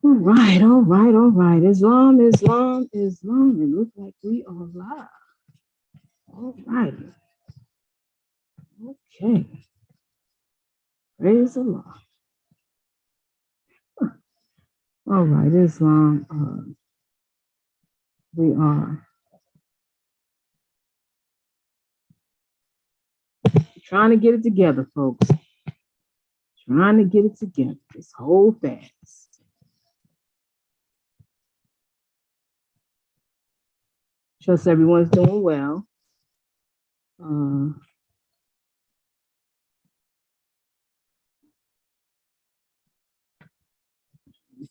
All right, all right, all right. Islam, Islam, Islam. It looks like we are live. All right. Okay. Praise the Lord. All right, Islam. We are trying to get it together, folks. Trying to get it together. This whole fast. Trust everyone's doing well.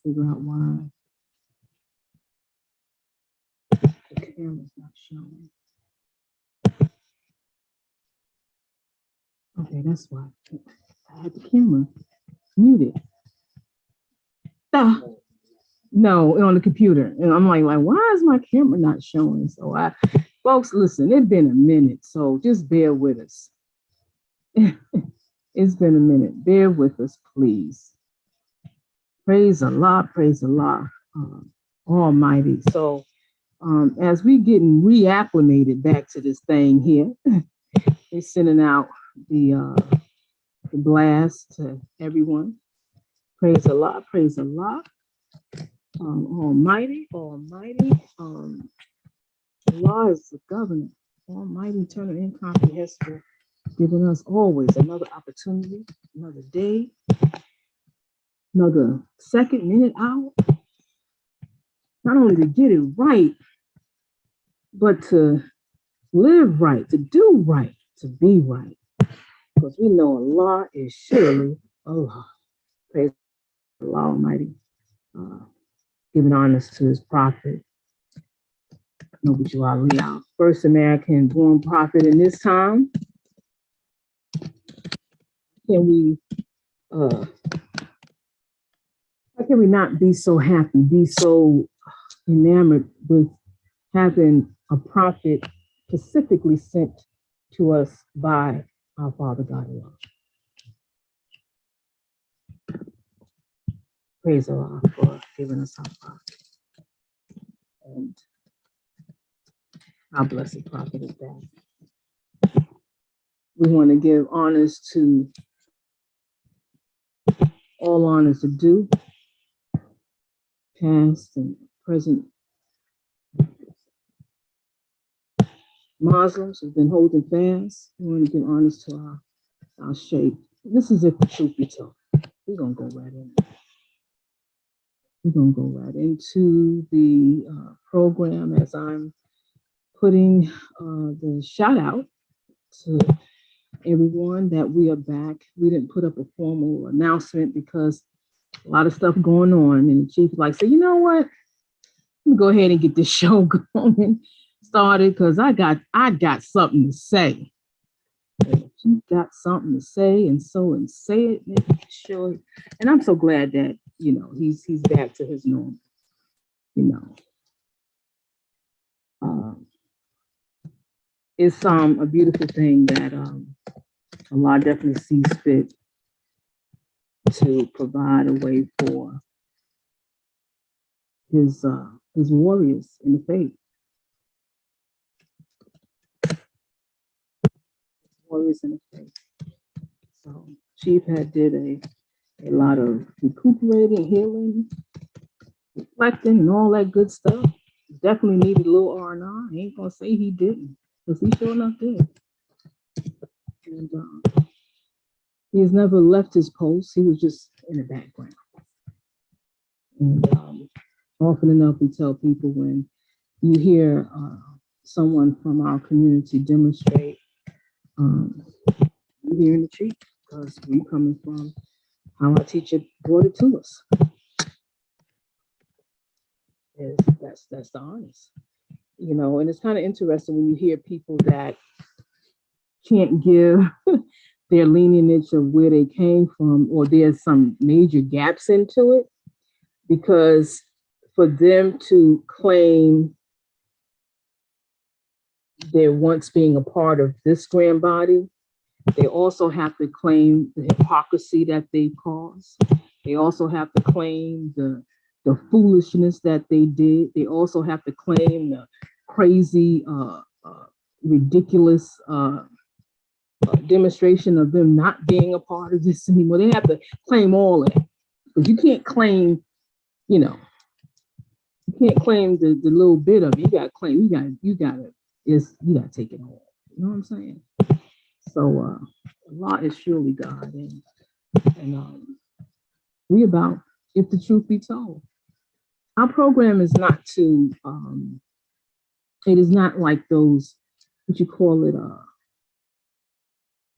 Figure out why the camera's not showing. Okay, that's why. I had the camera muted. No, on the computer. And I'm like, why is my camera not showing? So folks, listen, it's been a minute, so just bear with us. It's been a minute. Bear with us, please. Praise Allah, Almighty. So as we getting reacclimated back to this thing here, we're sending out the blast to everyone. Praise Allah, Almighty. Allah is the governor, Almighty, eternal, incomprehensible, giving us always another opportunity, another day, another second, minute, hour, not only to get it right, but to live right, to do right, to be right. Because we know Allah is surely Allah. Praise Allah Almighty. Giving honors to his prophet, Ali, our first American born prophet in this time. How can we not be so happy, be so enamored with having a prophet specifically sent to us by our Father God Allah? Praise Allah for giving us our prophet. And our blessed prophet is back. We want to give honors to all honors to do, past and present Muslims who've been holding fast. We want to give honors to our shaykh. This is if the truth be told. We're going to go right in. We're going to go right into the program as I'm putting the shout out to everyone that we are back. We didn't put up a formal announcement because a lot of stuff going on, and the chief so you know what? Let me go ahead and get this show going started because I got something to say. If you got something to say and say it, make sure. And I'm so glad that he's back to his normal. It's a beautiful thing that Allah definitely sees fit to provide a way for his warriors in the faith. Warriors in the faith. So Chief did a lot of recuperating, healing, reflecting, and all that good stuff. Definitely needed a little R&R. I ain't gonna say he didn't, because he sure enough did. And he has never left his post. He was just in the background. And often enough, we tell people when you hear someone from our community demonstrate, you hear in the truth, because we coming from how our teacher brought it to us. That's the honest, and it's kind of interesting when you hear people that can't give their lineage of where they came from, or there's some major gaps into it, because for them to claim their once being a part of this grand body, they also have to claim the hypocrisy that they caused. They also have to claim the the foolishness that they did. They also have to claim the crazy, ridiculous demonstration of them not being a part of this anymore. They have to claim all of it, because you can't claim, you know, you can't claim the little bit of it. You got to claim. You got to take it all. You know what I'm saying? So a lot is surely God, and we about, if the truth be told. Our program is not to. It is not like those, what you call it,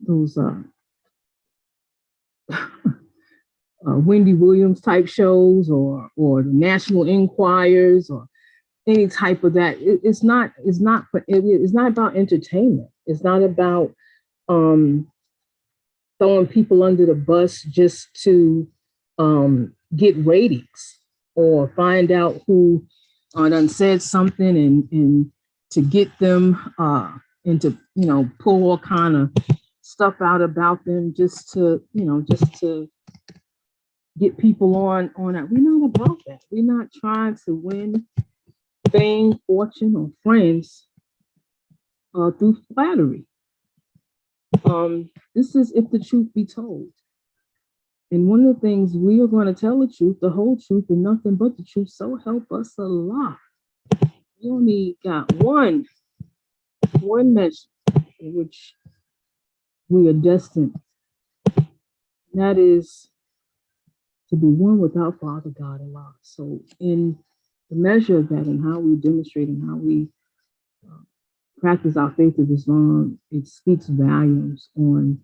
those Wendy Williams type shows, or the National Enquires, or any type of that. It's not about entertainment. It's not about throwing people under the bus just to get ratings, or find out who done said something, and to get them and to, you know, pull all kind of stuff out about them, just to get people on that. We're not about that. We're not trying to win fame, fortune, or friends through flattery. This is if the truth be told. And one of the things, we are going to tell the truth, the whole truth, and nothing but the truth. So help us a lot. We only got one measure in which we are destined. And that is to be one without Father God and love. So in the measure of that, and how we demonstrate and how we practice our faith of Islam, it speaks volumes on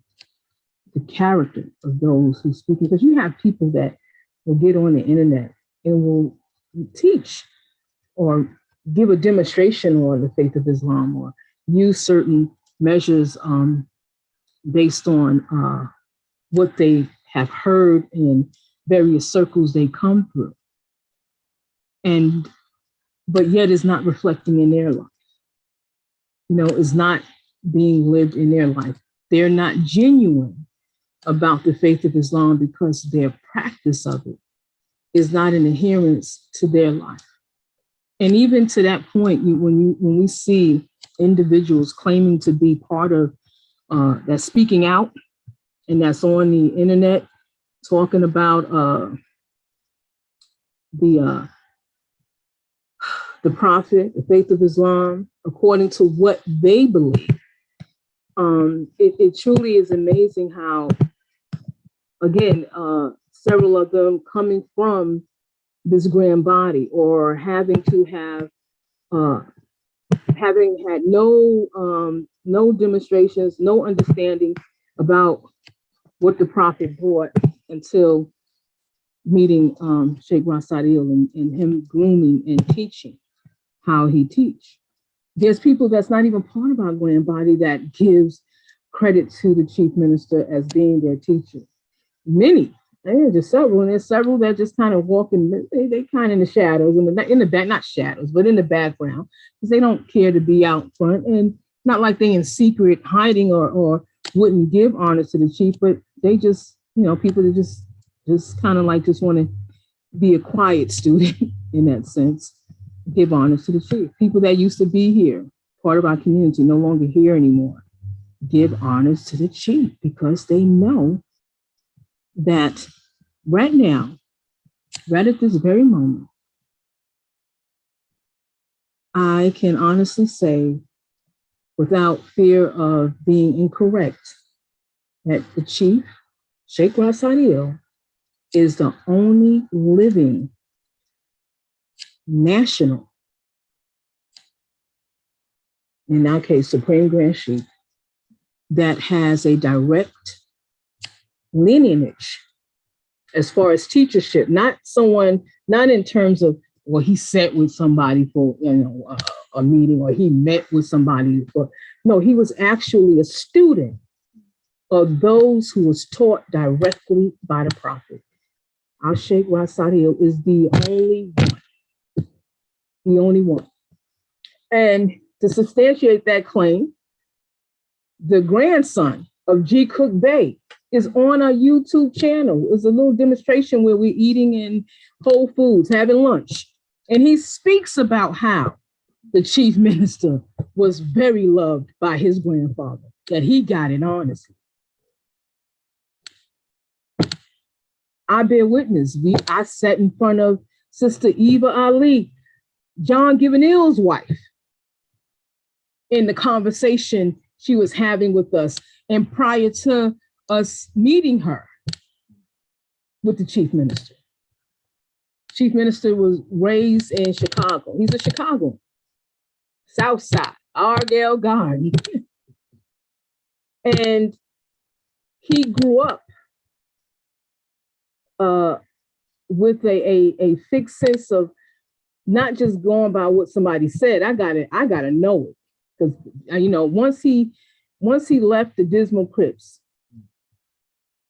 the character of those who speak. Because you have people that will get on the internet and will teach or give a demonstration on the faith of Islam, or use certain measures based on what they have heard in various circles they come through, but yet is not reflecting in their life. You know, is not being lived in their life. They're not genuine about the faith of Islam, because their practice of it is not an adherence to their life. And even to that point, when we see individuals claiming to be part of that's speaking out, and that's on the internet, talking about the Prophet, the faith of Islam, according to what they believe, it truly is amazing how, again, several of them coming from this grand body, or having to have having had no demonstrations, no understanding about what the Prophet brought, until meeting Sheikh Rasadil, and him grooming and teaching how he teach. There's people that's not even part of our grand body that gives credit to the chief minister as being their teacher. Many, there's just several, and there's several that just kind of walk in, they kind of in the shadows, in the back, not shadows, but in the background, because they don't care to be out front, and not like they in secret hiding, or wouldn't give honor to the chief, but they just, you know, people that just kind of like just want to be a quiet student in that sense, give honor to the chief. People that used to be here, part of our community, no longer here anymore, give honors to the chief, because they know that right now, right at this very moment, I can honestly say, without fear of being incorrect, that the chief, Sheikh Rasadil, is the only living national, in our case, Supreme Grand Chief, that has a direct lineage as far as teachership, not in terms of, well, he sat with somebody for, a meeting, or he met with somebody for, no, he was actually a student of those who was taught directly by the Prophet. Our Sheikh Rasadil is the only one. And to substantiate that claim, the grandson of G. Cook Bey, is on our YouTube channel. It's a little demonstration where we're eating in Whole Foods, having lunch. And he speaks about how the chief minister was very loved by his grandfather, that he got it honestly. I bear witness. I sat in front of Sister Eva Ali, John Givenill's wife, in the conversation she was having with us. And prior to us meeting her with the chief minister. Chief minister was raised in Chicago. He's a Chicagoan. South Side, Argyle Garden. And he grew up with a fixed sense of not just going by what somebody said. I gotta know it. Because once he left the Dismal Crips,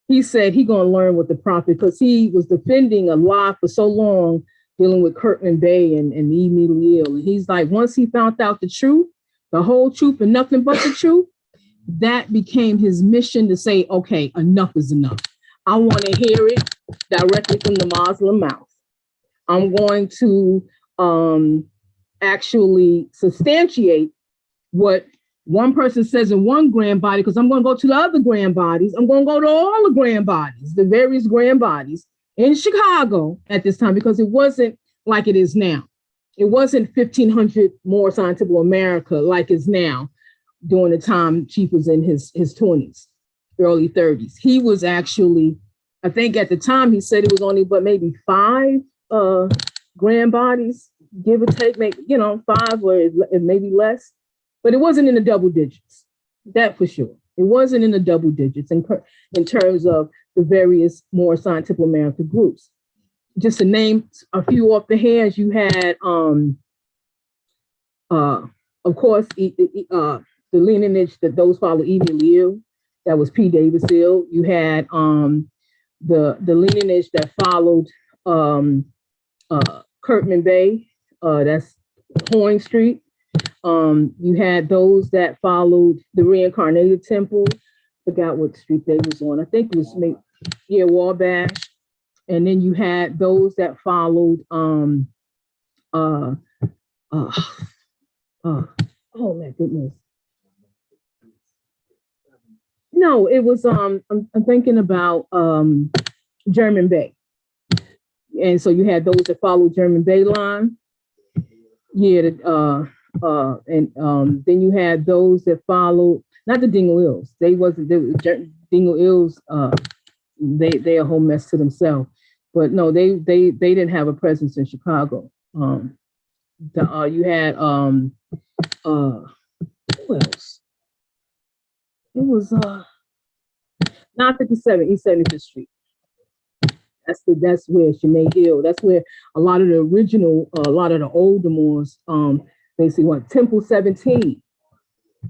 he said he gonna learn what the prophet, because he was defending a lie for so long, dealing with Kurtman Bay and immediately ill. And he's like, once he found out the truth, the whole truth and nothing but the truth, that became his mission to say, okay, enough is enough. I want to hear it directly from the Muslim mouth. I'm going to actually substantiate what one person says in one grand body, because I'm going to go to the other grand bodies. I'm going to go to all the grand bodies, the various grand bodies in Chicago at this time, because it wasn't like it is now. It wasn't 1,500 more scientific America like it's now during the time Chief was in his 20s, early 30s. He was actually, I think at the time he said it was only but maybe 5 grand bodies, give or take, maybe 5 or maybe less. But it wasn't in the double digits, that for sure. It wasn't in the double digits in terms of the various more scientific American groups. Just to name a few off the hands, you had, of course, the lineage that those follow Eden Liu, that was P. Davis Hill. You had the lineage that followed Kurtman Bay, that's Hoying Street. You had those that followed the Reincarnated Temple. Forgot what street they was on. I think it was Wabash. And then you had those that followed oh my goodness. No, it was I'm thinking about German Bay. And so you had those that followed German Bay line. Yeah, then you had those that followed, not the Dingle Ills. Dingle Ills, they a whole mess to themselves. But no, they didn't have a presence in Chicago. You had who else? It was 957 East 75th Street. That's where Sinead Hill. That's where a lot of the original, a lot of the older Moors, basically went. Temple 17.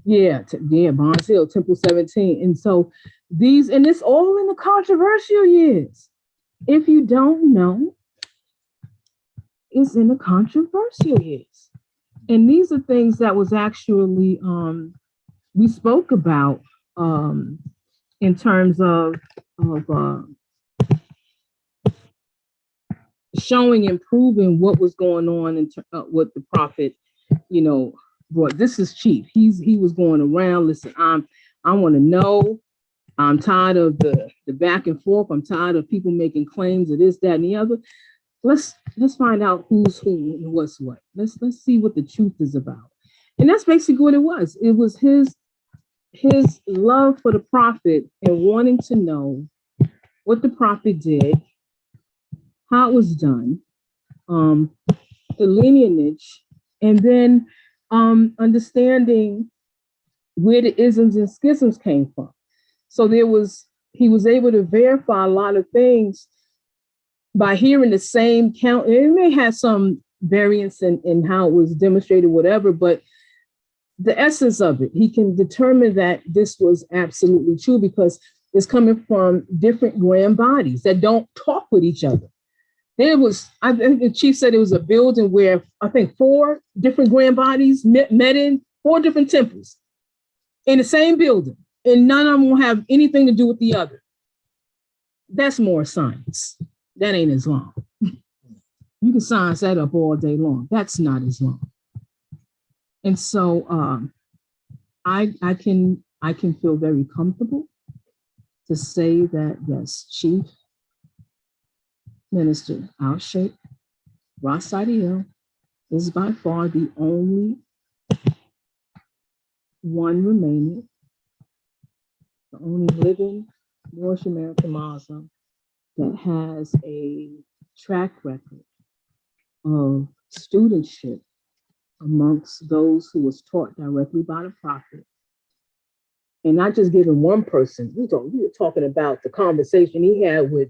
Yeah, Barnes Hill, Temple 17. And so and it's all in the controversial years. If you don't know, it's in the controversial years. And these are things that was actually, we spoke about in terms of showing and proving what was going on and what the prophet, brought. This is Chief. He was going around. Listen, I want to know. I'm tired of the back and forth. I'm tired of people making claims of this, that, and the other. Let's find out who's who and what's what. Let's see what the truth is about. And that's basically what it was. It was his love for the prophet and wanting to know what the prophet did, how it was done, the lineage, and then understanding where the isms and schisms came from. So he was able to verify a lot of things by hearing the same count. It may have some variance in how it was demonstrated, whatever, but the essence of it, he can determine that this was absolutely true because it's coming from different grand bodies that don't talk with each other. I think the chief said it was a building where I think 4 different grand bodies met in 4 different temples in the same building, and none of them will have anything to do with the other. That's more science. That ain't Islam. You can science that up all day long. That's not Islam. And so I can feel very comfortable to say that, yes, Chief Minister Al-Sheikh Ras Adiel is by far the only one remaining, the only living Moorish American Muslim that has a track record of studentship amongst those who was taught directly by the Prophet. And not just giving one person. We were talking about the conversation he had with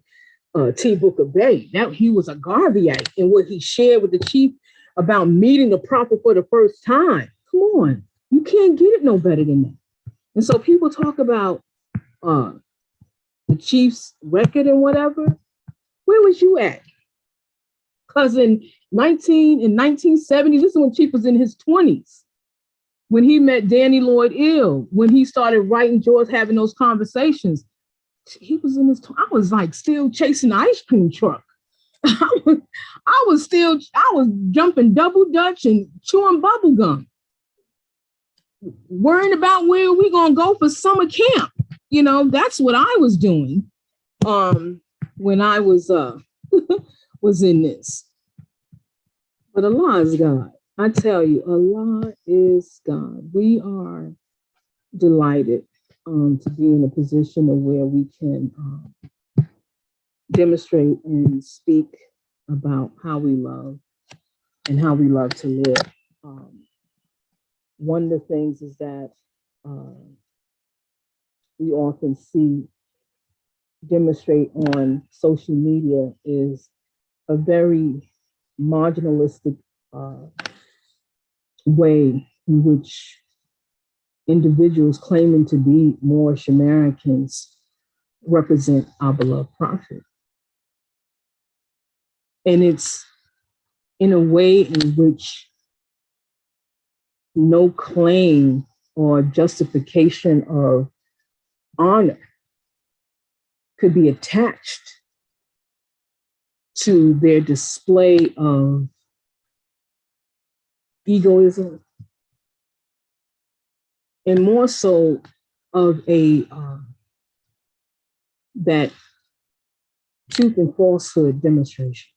T. Booker Bay. That he was a Garveyite, and what he shared with the chief about meeting the Prophet for the first time. Come on, you can't get it no better than that. And so people talk about the chief's record and whatever. Where was you at? Because in 1970, this is when Chief was in his 20s. When he met Danny Lloyd Ill, when he started writing George, having those conversations, he was in his, I was like still chasing the ice cream truck. I was jumping double dutch and chewing bubble gum, worrying about where we gonna go for summer camp. You know, that's what I was doing when I was was in this. But Allah is God. I tell you, Allah is God. We are delighted to be in a position of where we can demonstrate and speak about how we love and how we love to live. One of the things is that we often see demonstrate on social media is a very marginalistic way in which individuals claiming to be Moorish Americans represent our beloved Prophet. And it's in a way in which no claim or justification of honor could be attached to their display of egoism, and more so of a that truth and falsehood demonstration.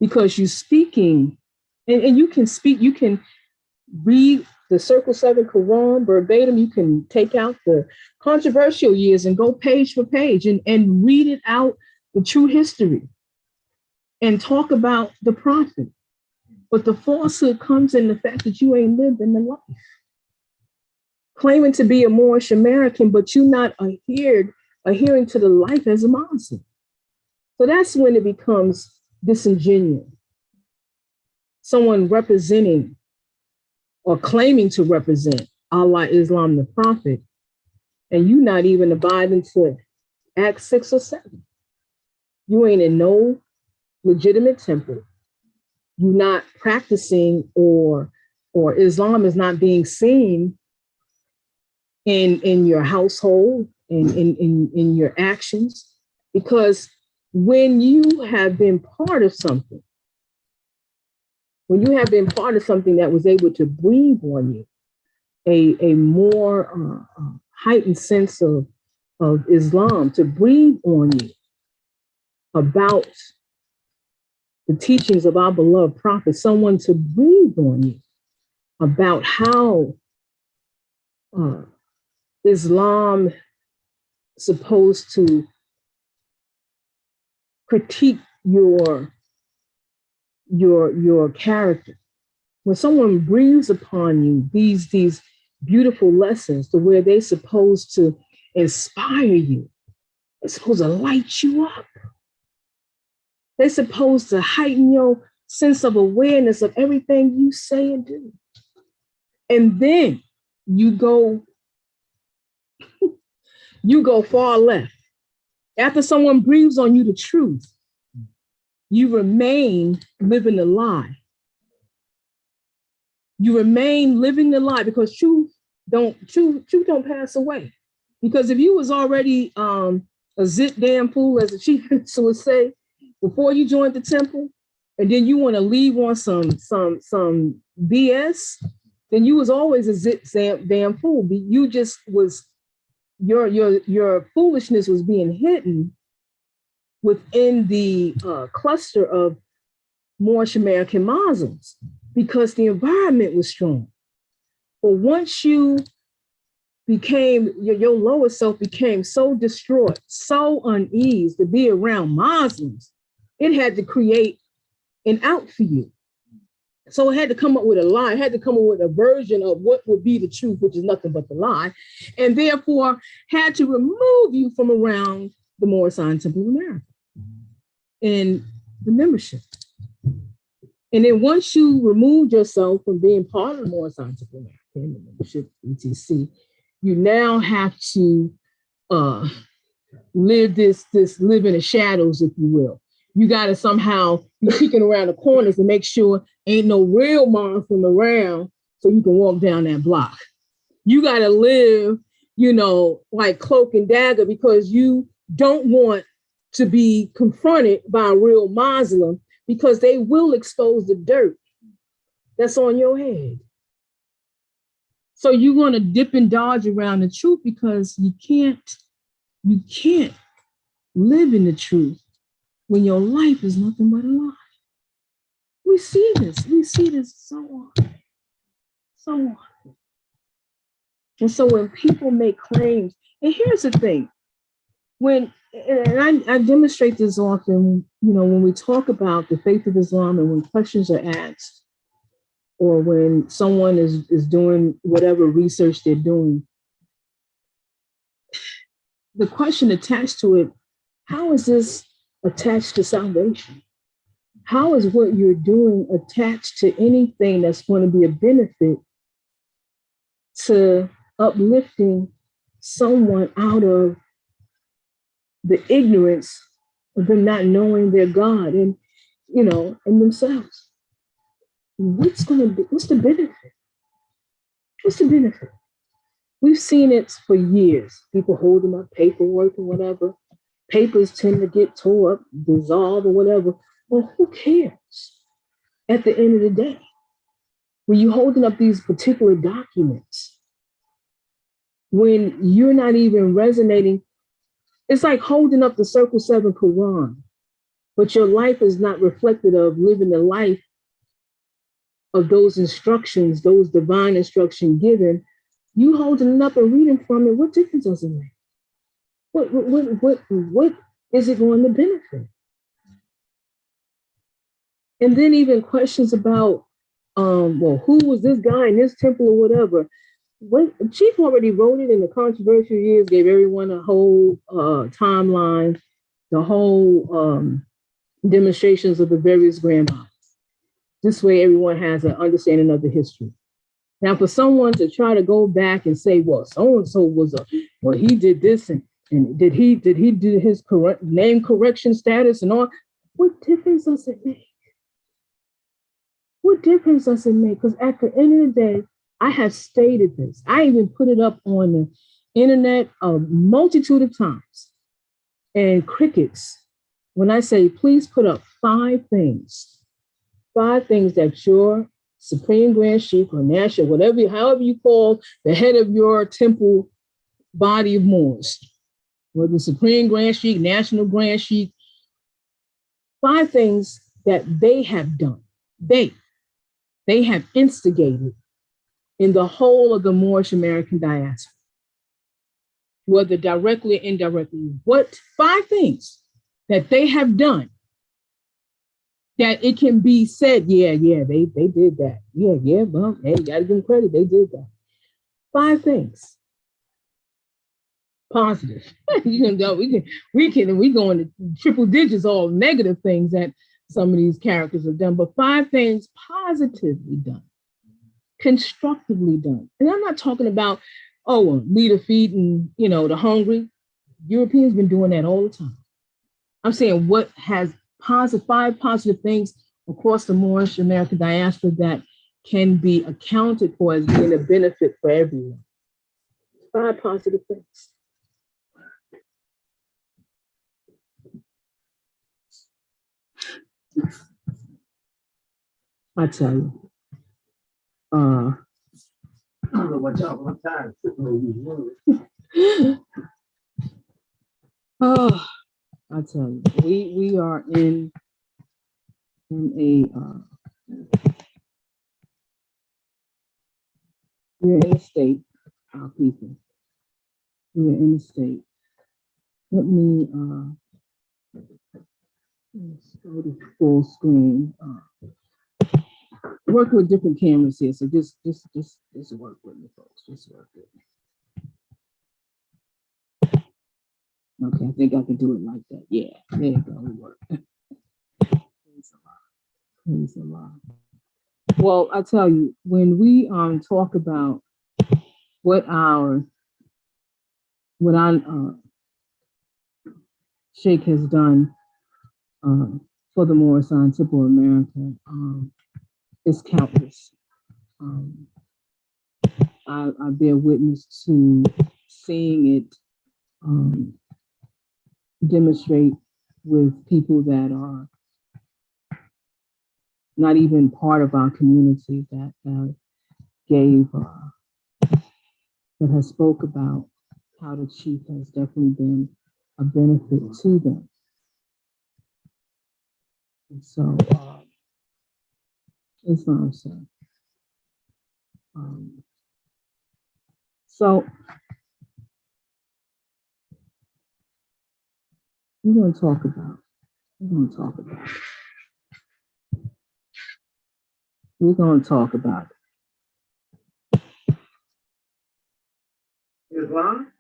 Because you're speaking, and you can speak, you can read the Circle 7 Quran verbatim, you can take out the controversial years and go page for page and read it out, the true history, and talk about the Prophet. But the falsehood comes in the fact that you ain't lived in the life. Claiming to be a Moorish American, but you're not adhering to the life as a Muslim. So that's when it becomes disingenuous. Someone representing or claiming to represent Allah, Islam, the Prophet, and you not even abiding to Acts 6 or 7. You ain't in no legitimate temple. You're not practicing, or Islam is not being seen in your household, in your actions. Because when you have been part of something, that was able to breathe on you a more heightened sense of Islam, to breathe on you about the teachings of our beloved Prophet, someone to breathe on you about how Islam supposed to critique your character. When someone breathes upon you these beautiful lessons to where they're supposed to inspire you, they're supposed to light you up. They're supposed to heighten your sense of awareness of everything you say and do. And then you go far left. After someone breathes on you the truth, you remain living the lie. You remain living the lie, because truth don't pass away. Because if you was already a zit damn fool, as the chief would say, before you joined the temple, and then you want to leave on some BS, then you was always a zit damn fool. You just was your foolishness was being hidden within the cluster of Moorish American Muslims because the environment was strong. But once you became, your lower self became so distraught, so uneasy to be around Muslims, it had to create an out for you. So it had to come up with a lie, it had to come up with a version of what would be the truth, which is nothing but the lie, and therefore had to remove you from around the Moorish Temple of America and the membership. And then once you removed yourself from being part of the Moorish Temple of America and the membership, etc., you now have to live live in the shadows, if you will. You got to somehow be peeking around the corners to make sure ain't no real Muslim around so you can walk down that block. You got to live, like cloak and dagger, because you don't want to be confronted by a real Muslim, because they will expose the dirt that's on your head. So you're going to dip and dodge around the truth because you can't live in the truth when your life is nothing but a lie. We see this so often. And so when people make claims, and here's the thing, and I demonstrate this often, when we talk about the faith of Islam and when questions are asked, or when someone is doing whatever research they're doing, the question attached to it, how is this attached to salvation? How is what you're doing attached to anything that's going to be a benefit to uplifting someone out of the ignorance of them not knowing their God and themselves? What's the benefit? What's the benefit? We've seen it for years. People holding up paperwork or whatever. Papers tend to get tore up, dissolved or whatever. Well, who cares at the end of the day? When you're holding up these particular documents, when you're not even resonating, it's like holding up the Circle 7 Quran, but your life is not reflective of living the life of those instructions, those divine instruction given. You holding it up and reading from it, what difference does it make? What is it going to benefit? And then even questions about, who was this guy in this temple or whatever? When Chief already wrote it in the controversial years, gave everyone a whole timeline, the whole demonstrations of the various grandmas. This way everyone has an understanding of the history. Now, for someone to try to go back and say, well, so-and-so he did this and did he do his name correction status and all, what difference does it make? What difference does it make? Because at the end of the day, I have stated this. I even put it up on the internet a multitude of times. And crickets, when I say, please put up 5 things that your Supreme Grand Sheikh or National, however you call the head of your temple body of Moors, whether Supreme Grand Sheikh, National Grand Sheikh, 5 things that they have done. They have instigated in the whole of the Moorish American diaspora, whether directly or indirectly. What 5 things that they have done that it can be said, they did that. Well, hey, you gotta give them credit, they did that. 5 things. Positive. We go into triple digits, all negative things that some of these characters have done, but 5 things positively done, constructively done. And I'm not talking about, leader feeding, the hungry. Europeans been doing that all the time. I'm saying what has 5 positive things across the Moorish American diaspora that can be accounted for as being a benefit for everyone. 5 positive things. I tell you. I don't know what y'all want time. Oh, I tell you, we are in we're in a state, our people. We're in a state. Let me let's go to full screen. Working with different cameras here, so just work with me, folks. Just work with me. Okay, I think I can do it like that. Yeah, there you go. It worked. Praise a lot. Praise a lot. Well, I tell you, when we talk about what our Sheikh has done for the Moorish American, is countless. I bear witness to seeing it demonstrate with people that are not even part of our community that gave, that has spoke about how the chief has definitely been a benefit to them. And so, that's what I'm saying. So, we're going to talk about, we're going to talk about it. Islam?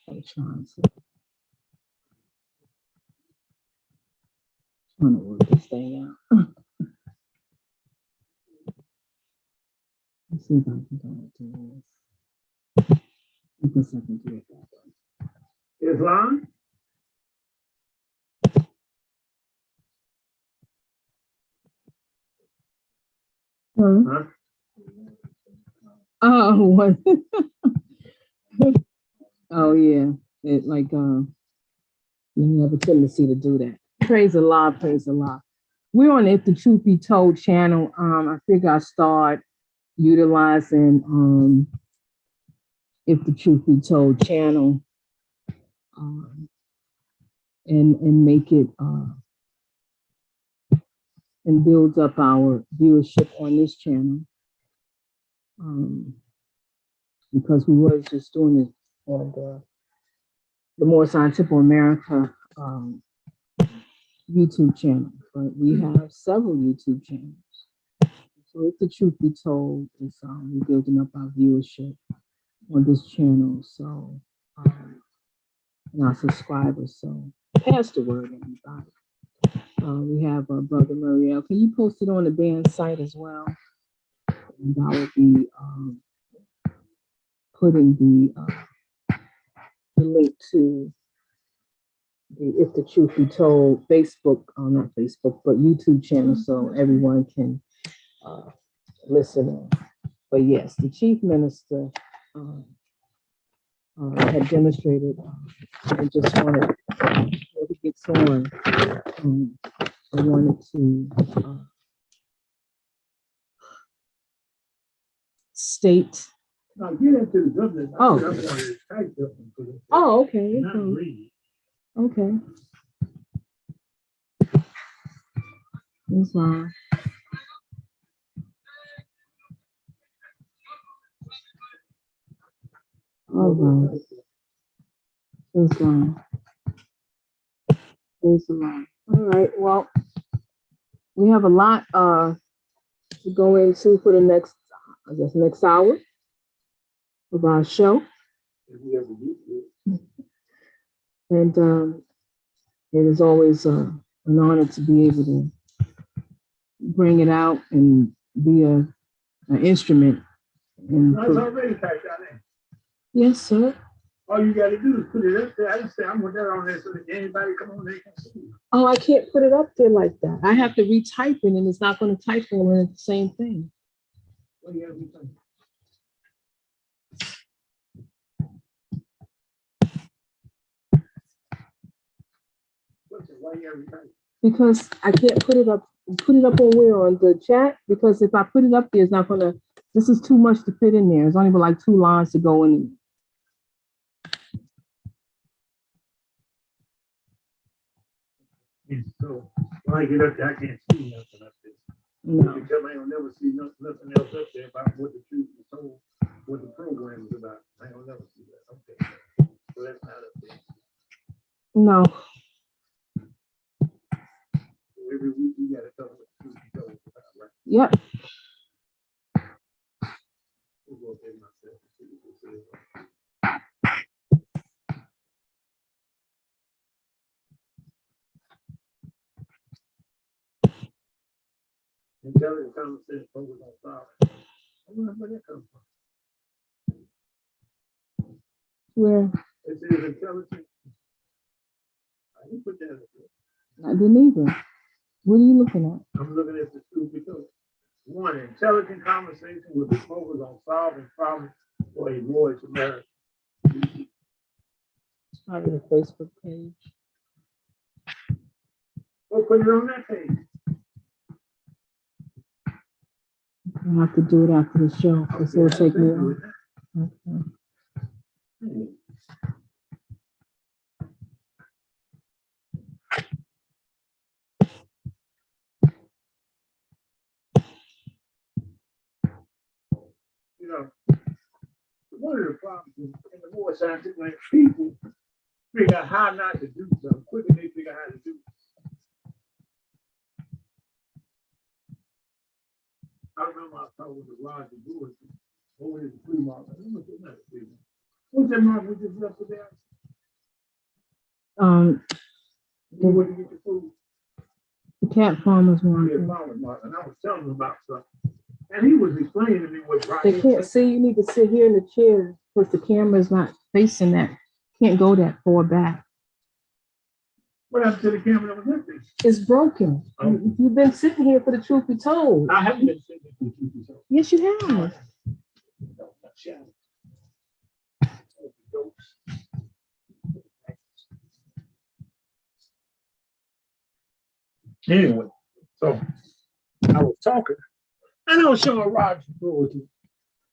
I'm trying to work this thing out. Let's see if I can do this. I guess I can do it that way. Islam? Huh? Oh, what? Oh, yeah. It like, you have a tendency to do that. Praise Allah, praise Allah. We're on If the Truth Be Told channel. I figure I start utilizing If the Truth Be Told channel and make it and build up our viewership on this channel. Because we was just doing it on the Moorish American YouTube channel, but we have several YouTube channels. So if the truth be told, is we're building up our viewership on this channel. So and our subscribers. So pass the word, everybody. We have Brother Muriel. Can you post it on the band site as well? And I will be putting the link to the If the Truth Be Told Facebook, not Facebook, but YouTube channel, so everyone can listen in. But yes, the chief minister had demonstrated and just wanted, when he gets on, I wanted to state. No, get into the Dublin. Oh, okay. Okay. That's fine. All right. That's fine. That's fine. All right. Well, we have a lot to go into for the next, I guess, next hour of our show. And it is always an honor to be able to bring it out and be an instrument. It's already typed out there. Yes, sir. All you got to do is put it up there. I just say I'm going to put that on there so that anybody come on, they can see it. Oh, I can't put it up there like that. I have to retype it, and it's not going to type all in the same thing. What do you have to retype? Why you gotta retype? Because I can't put it up. Put it up on where? On the chat? Because if I put it up there, it's not gonna. This is too much to fit in there. It's only like 2 lines to go in. So when I get up there, I can't see nothing up there. No. You tell me I will never see nothing else up there about what the truth is told, what the program is about. I will never see that. Okay. So that's not up there. No. So every week you gotta tell what the truth is told about, right? Yep. We'll go there myself and see what it says. Intelligent conversation focus on solving. I wonder where that comes from. Where? It says intelligent. I didn't put that in there. I didn't either. What are you looking at? I'm looking at the truth because one, intelligent conversation will be focused on solving problems for a Moorish American. Probably the Facebook page. We'll put it on that page. I'll have to do it after the show because it'll take me on. Okay. You know, one of the problems in the more scientific way, people figure out how not to do something quicker than they figure out how to do it. I remember I was talking with Roger Lewis over his flea market. What's that market we just left with there? You went to get your food? The cat farmers Yeah, market. farmers market. And I was telling him about something. And he was explaining to me what Roger. They can't see. You need to sit here in the chair because the camera's not facing that. Can't go that far back. What happened to the camera that was empty? It's broken. You've been sitting here for the truth be told. I haven't been sitting for the truth be told. Yes, you have. No, not yet. Anyway, so I was talking and I was showing Roger Lewis.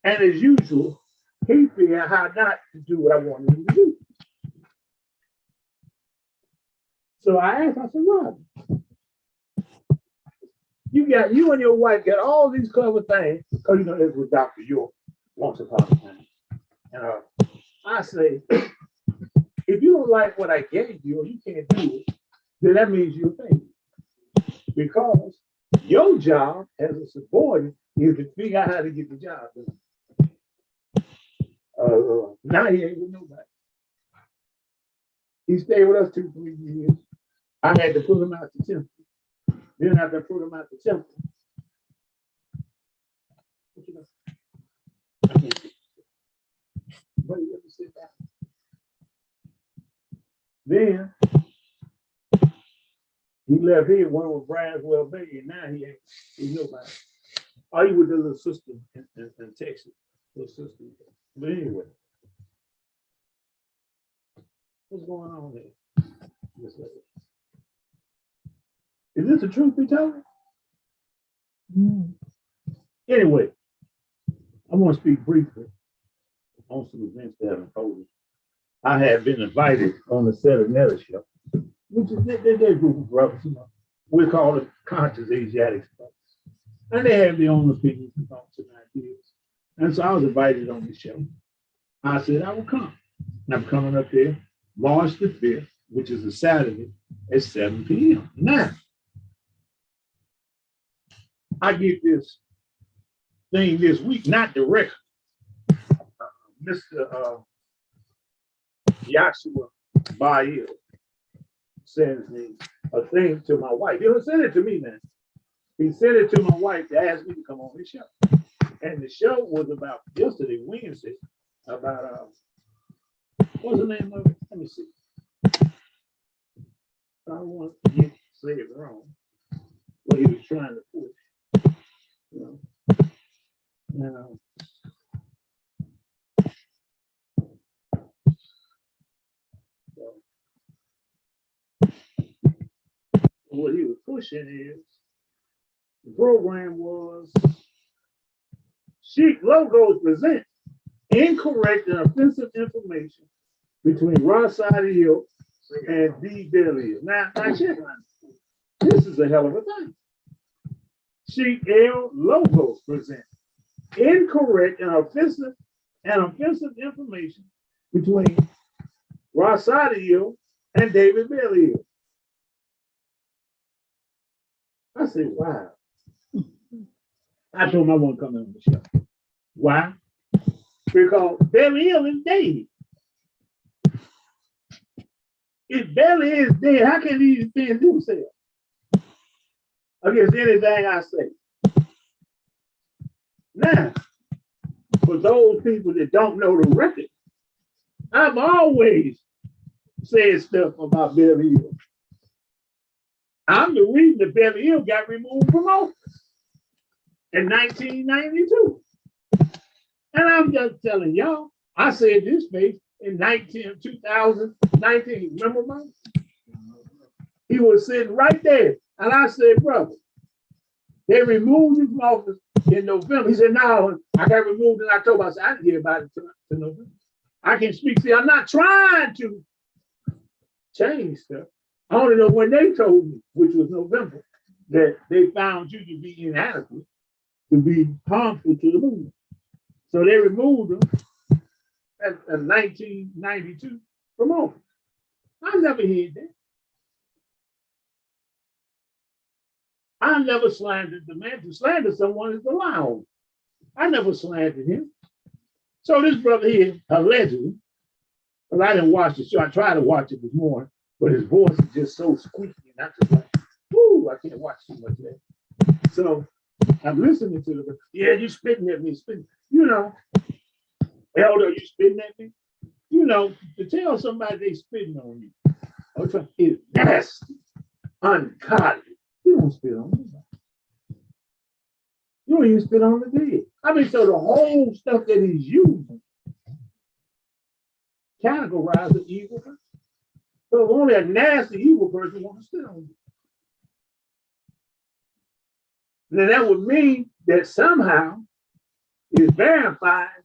And as usual, he figured out how not to do what I wanted him to do. So I asked, I said, Roger, you and your wife got all these clever things, because you know this was Dr. York once upon a time. And I say, if you don't like what I gave you or you can't do it, then that means you're failing. Because your job as a subordinate is to figure out how to get the job done. Now he ain't with nobody. He stayed with us 2-3 years. I had to put him out the temple. Then after I put him out the temple, what you know? I can't see. But you have to sit down. Then he left here, went with Braswell Bay, and now he's nobody. Oh, he with the little sister in Texas. Little sister. But anyway, what's going on there? Is this the truth be told? Anyway, I want to speak briefly on some events that have unfolded. I have been invited on the set of Nelly show, which is their group of brothers, you know. We call it conscious Asiatic brothers. And they have their own opinions and thoughts and ideas. And so I was invited on the show. I said I will come. And I'm coming up there March the 5th, which is a Saturday at 7 p.m. Now, I get this thing this week, not direct. Mr. Yashua Bail sends me a thing to my wife. He didn't send it to me, man. He sent it to my wife to ask me to come on his show. And the show was about yesterday, Wednesday, about what's the name of it? Let me see. I don't want to say it wrong. What he was trying to push. You know. question is, the program was, Sheik logos present incorrect and offensive information between Rosario and D. Bellier. Now check on this is a hell of a thing. Sheik L logos present incorrect and offensive information between Rosario and David Bellier. I said, wow. I told him I want to come on the show. Why? Because Bellier is dead. If Bellier is dead, how can he defend himself against anything I say? Now, for those people that don't know the record, I've always said stuff about Bellier. I'm the reason that Bellier got removed from office in 1992. And I'm just telling y'all, I said this face in 2019. Remember, Mike? He was sitting right there. And I said, brother, they removed you from office in November. He said, no, I got removed in October. I said, I didn't hear about it until November. I can speak. See, I'm not trying to change stuff. I only know when they told me, which was November, that they found you to be inadequate, to be harmful to the movement. So they removed him in 1992 from office. I never heard that. I never slandered the man. To slander someone is allowed. I never slandered him. So this brother here, allegedly, but I didn't watch the show. I tried to watch it this morning, but his voice is just so squeaky. And I just like, whoo, I can't watch too much of that. So I'm listening to the, yeah, you spitting at me, spitting. You know, elder, you spitting at me? You know, to tell somebody they spitting on you, it's nasty, ungodly. You don't spit on me. You don't even spit on the dead. I mean, so the whole stuff that he's using categorizes an evil person. So only a nasty evil person wants to spit on you. Then that would mean that somehow it's verified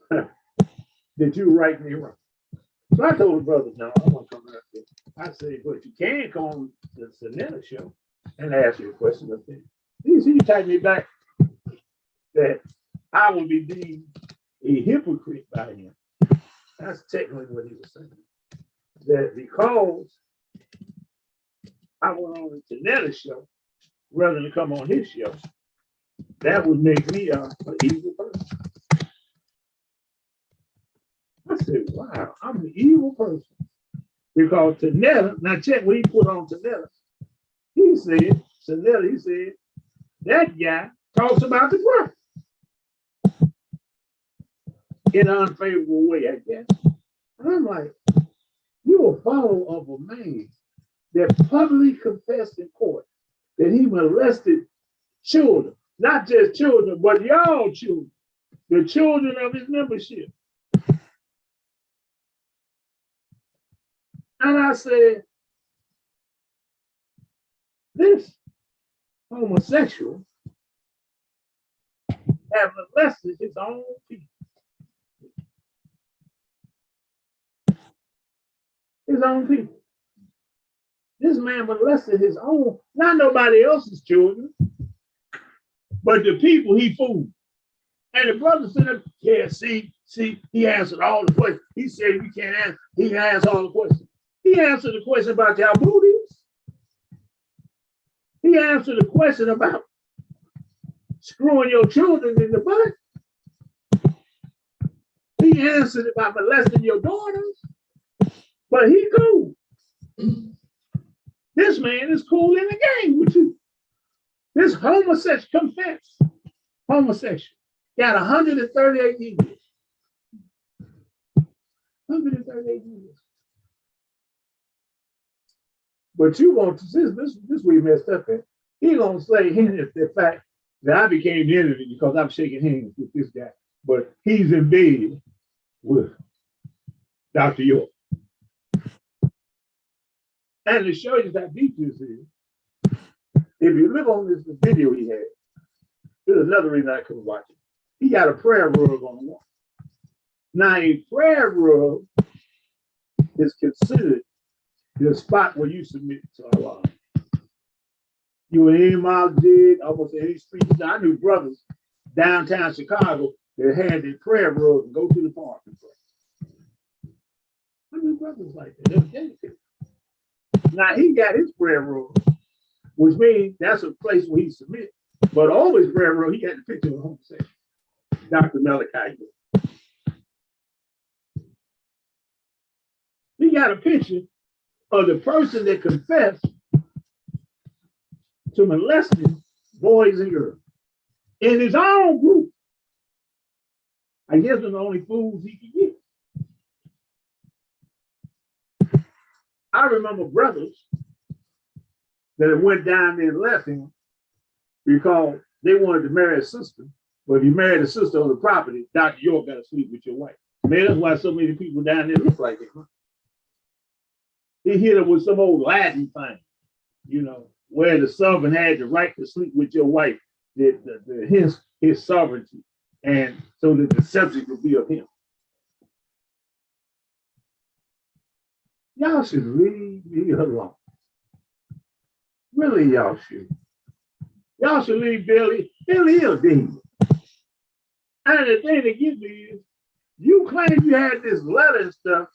that you're right and you're wrong. So I told the brothers, no, I want to come up there. I said, but you can come on the Sonetta show and ask you a question up there. You type me back that I will be deemed a hypocrite by him. That's technically what he was saying. That because I went on the Sonetta show rather than come on his show, that would make me an evil person. I said, wow, I'm an evil person. Because Tanetta, now check what he put on Tanetta. He said, that guy talks about the prophet in an unfavorable way, I guess. And I'm like, you're a follower of a man that publicly confessed in court that he molested children, not just children, but y'all children, the children of his membership. And I said, this homosexual have molested his own people. His own people. This man molested his own, not nobody else's children, but the people he fooled. And the brother said, yeah, see, he answered all the questions. He said we can't answer, he can answer all the questions. He answered the question about y'all booties. He answered the question about screwing your children in the butt. He answered about molesting your daughters. But he cool. This man is cool in the game with you. This homosexual confess. Homosexual. Got 138 years. 138 years. But you want to, this we messed up at. He gonna say the fact that I became the enemy because I'm shaking hands with this guy. But he's in bed with Dr. York. And to show you how deep this is, If you look on this video he had, there's another reason I couldn't watch it. He got a prayer rug on the wall. Now, a prayer rug is considered the spot where you submit to Allah. You in any masjid, almost any street. I knew brothers downtown Chicago that had their prayer rug and go to the park and pray. I knew brothers like that. They were dedicated. Now he got his prayer rug, which means that's a place where he submits. But over his prayer rug, he got the picture of a homosexual, Dr. Malachi. He got a picture of the person that confessed to molesting boys and girls in his own group. I guess they're the only fools he could get. I remember brothers that went down there and left him because they wanted to marry a sister. But if you married a sister on the property, Dr. York got to sleep with your wife. Man, that's why so many people down there look like that. Huh? He hit him with some old Latin thing, you know, where the sovereign had the right to sleep with your wife, his sovereignty, and so that the subject would be of him. Y'all should leave me alone. Really, y'all should. Y'all should leave Billy. Billy is dead. And the thing that gets me is, you claim you had this letter and stuff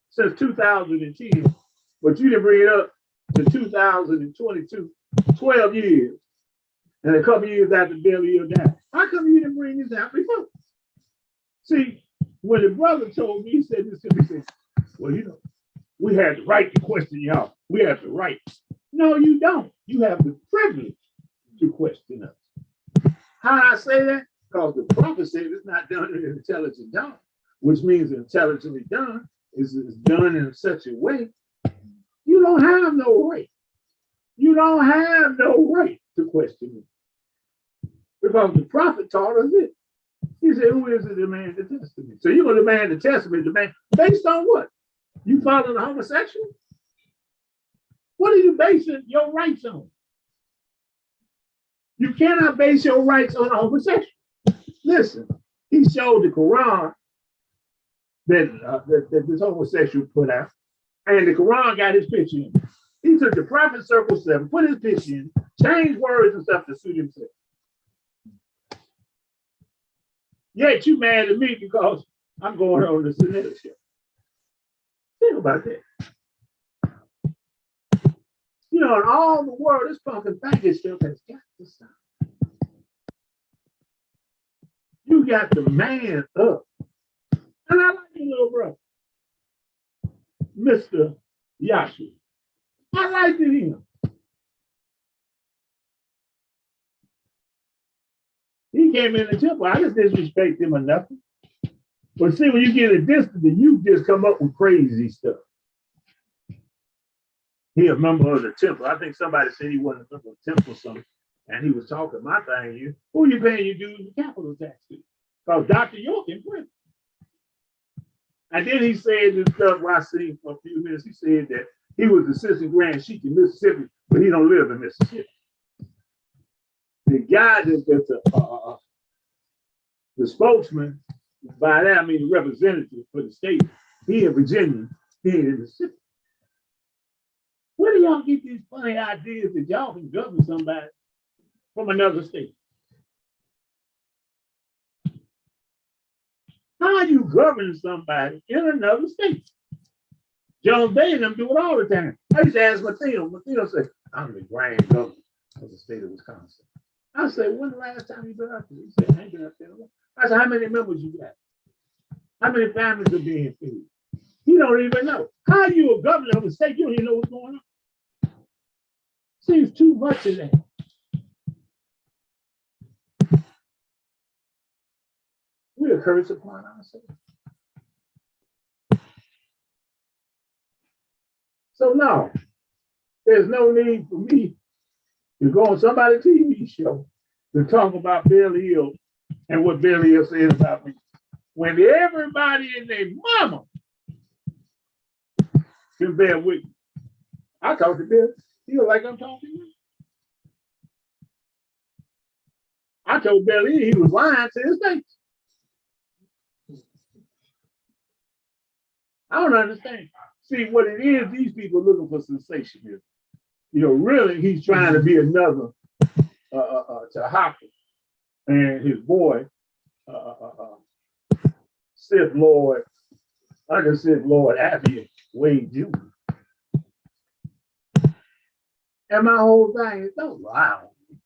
since 2010, but you didn't bring it up to 2022, 12 years, and a couple years after Billy died. How come you didn't bring this out before? See, when the brother told me, he said this to me, he said, well, you know, we have the right to question y'all. We have the right. No, you don't. You have the privilege to question us. How I say that? Because the prophet said it's not done in an intelligent done, which means intelligently done is done in such a way you don't have no right. You don't have no right to question me. Because the prophet taught us it. He said, who is it to demand the testament? So you're going to demand the testament, based on what? You following a homosexual? What are you basing your rights on? You cannot base your rights on a homosexual. Listen, he showed the Quran that this homosexual put out, and the Quran got his picture in. He took the Prophet Circle 7, put his picture in, changed words and stuff to suit himself. Yet you mad at me because I'm going on the Sunday show. Think about that. You know, in all the world, this pumpkin faggot stuff has got to stop. You got to man up. And I like your little brother, Mr. Yashu. I liked him. He came in the temple. I just disrespect him or nothing. But see, when you get a distance, you just come up with crazy stuff. He a member of the temple. I think somebody said he wasn't a member of the temple or something. And he was talking, my thing is, who you paying your dues and capital tax to? Because Dr. York in prison. And then he said this stuff where I seen for a few minutes. He said that he was assistant grand sheik in Mississippi, but he don't live in Mississippi. The guy that's the spokesman, by that I mean the representative for the state, he in Virginia, he in Mississippi. Where do y'all get these funny ideas that y'all can govern somebody from another state? How are you governing somebody in another state? Jones Day and them do it all the time. I used to ask Mattino. Mattino said, I'm the grand governor of the state of Wisconsin. I said, when the last time you been up there? He said, I ain't been up there. I said, how many members you got? How many families are being fed? He don't even know. How are you a governor of a state? You don't even know what's going on. Seems too much of that. We are cursed upon ourselves. So no, there's no need for me to go on somebody's TV show to talk about Bill Hill and what Bill Hill said about me. When everybody and their mama can bear with me. I talk to Bill Hill like I'm talking to you. I told Billy he was lying to his face. I don't understand. See, what it is, these people are looking for sensationalism. Really, he's trying to be another Tahaka and his boy, Sith Lord, Sith Lord Abbey Wade Jr. And my whole thing is, don't lie on me.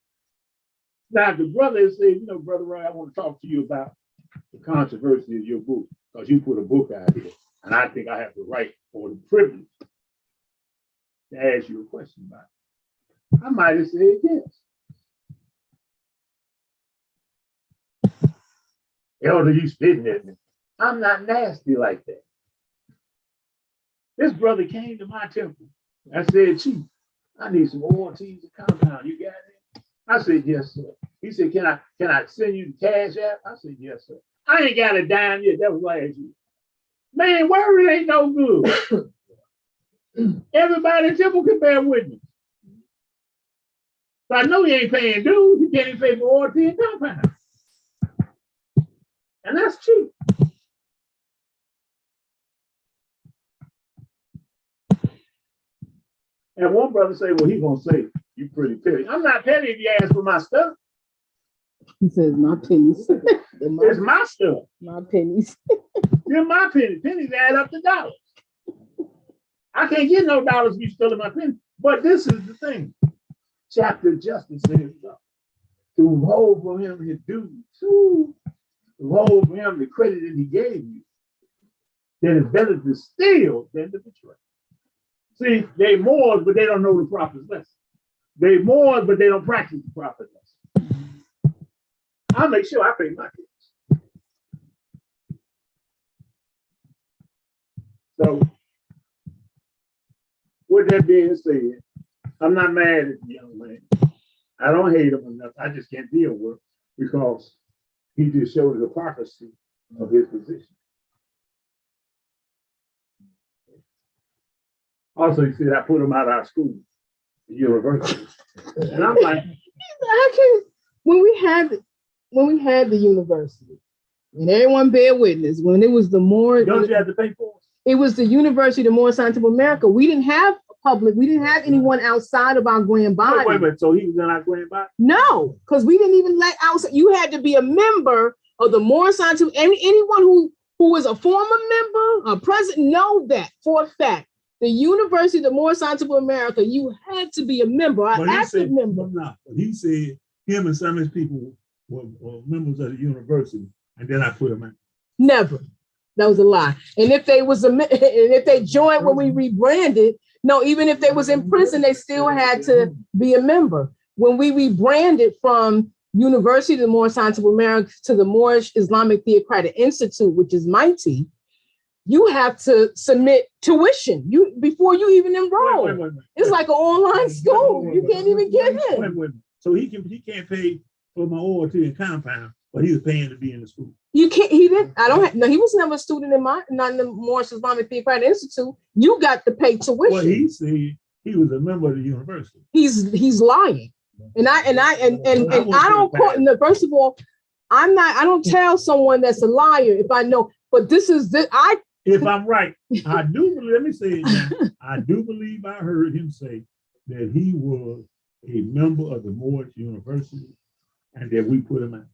Now, the brother said, Brother Ray, I want to talk to you about the controversy of your book, because you put a book out here, and I think I have the right or the privilege to ask you a question about it. I might have said yes. Elder, you spitting at me. I'm not nasty like that. This brother came to my temple. I said, Chief, I need some ORTs and compound. You got it? I said, yes, sir. He said, can I send you the cash app? I said, yes, sir. I ain't got a dime yet. That was last year. Man, word ain't no good. Everybody in temple can bear witness. So I know he ain't paying dues. He can't even pay for ORT and compound. And that's cheap. And one brother say, well, he's going to say, you pretty petty. I'm not petty if you ask for my stuff. He says, my pennies. It's my stuff. My pennies. They're my pennies. Pennies add up to dollars. I can't get no dollars if you stealing my pennies. But this is the thing. Chapter justice says, to hold for him his dues, to hold for him the credit that he gave you, then it's better to steal than to betray. See, they Moors, but they don't know the prophet's lesson. They Moors, but they don't practice the prophet's lesson. I'll make sure I pay my kids. So, with that being said, I'm not mad at the young man. I don't hate him enough. I just can't deal with him because he just showed the hypocrisy of his position. Also, he said, I put him out of our school, the university. And I'm like, when we had the university, and everyone bear witness, when it was the Moorish, don't you have to pay for it? It was the University of the Moorish Scientific America. We didn't have public, we didn't have anyone outside of our grand body. Wait, so he was in our grand body? No, because we didn't even let outside. You had to be a member of the Moorish Scientific, and anyone who was a former member, a president, know that for a fact. The University of the Moorish Scientific America, you had to be a member, an active member. No, he said him and some of his people were members of the university, and then I put them in. Never. That was a lie. And if they was and if they joined when we rebranded, no, even if they was in prison, they still had to be a member. When we rebranded from University of the Moorish Scientific America to the Moorish Islamic Theocratic Institute, which is MITI, you have to submit tuition before you even enroll. Wait. It's like an online school. You can't even get in. Wait. So he can't pay for my ORT and compound, but he was paying to be in the school. You can't. He didn't. He was never a student not in the Moorish Islamic Theocratic Institute. You got to pay tuition. Well, he said he was a member of the university. He's lying, and I don't quote. First of all, I don't tell someone that's a liar if I know. But this is If I'm right, I do believe, let me say it now. I do believe I heard him say that he was a member of the Moorish University and that we put him out.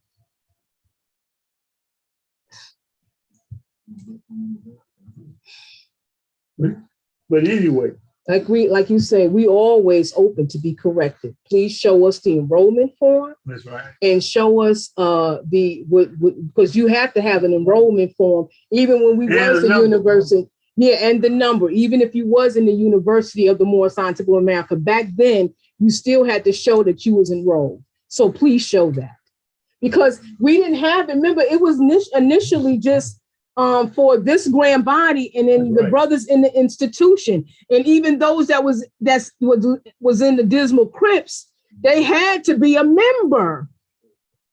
But anyway. Like you say, we always open to be corrected. Please show us the enrollment form. That's right. And show us because you have to have an enrollment form, even when we was a university. Yeah, and the number, even if you was in the University of the Moorish Scientific America, back then, you still had to show that you was enrolled. So please show that. Because we didn't have, remember, it was initially just for this grand body and then the brothers in the institution. And even those that was in the Dismal Crips, they had to be a member.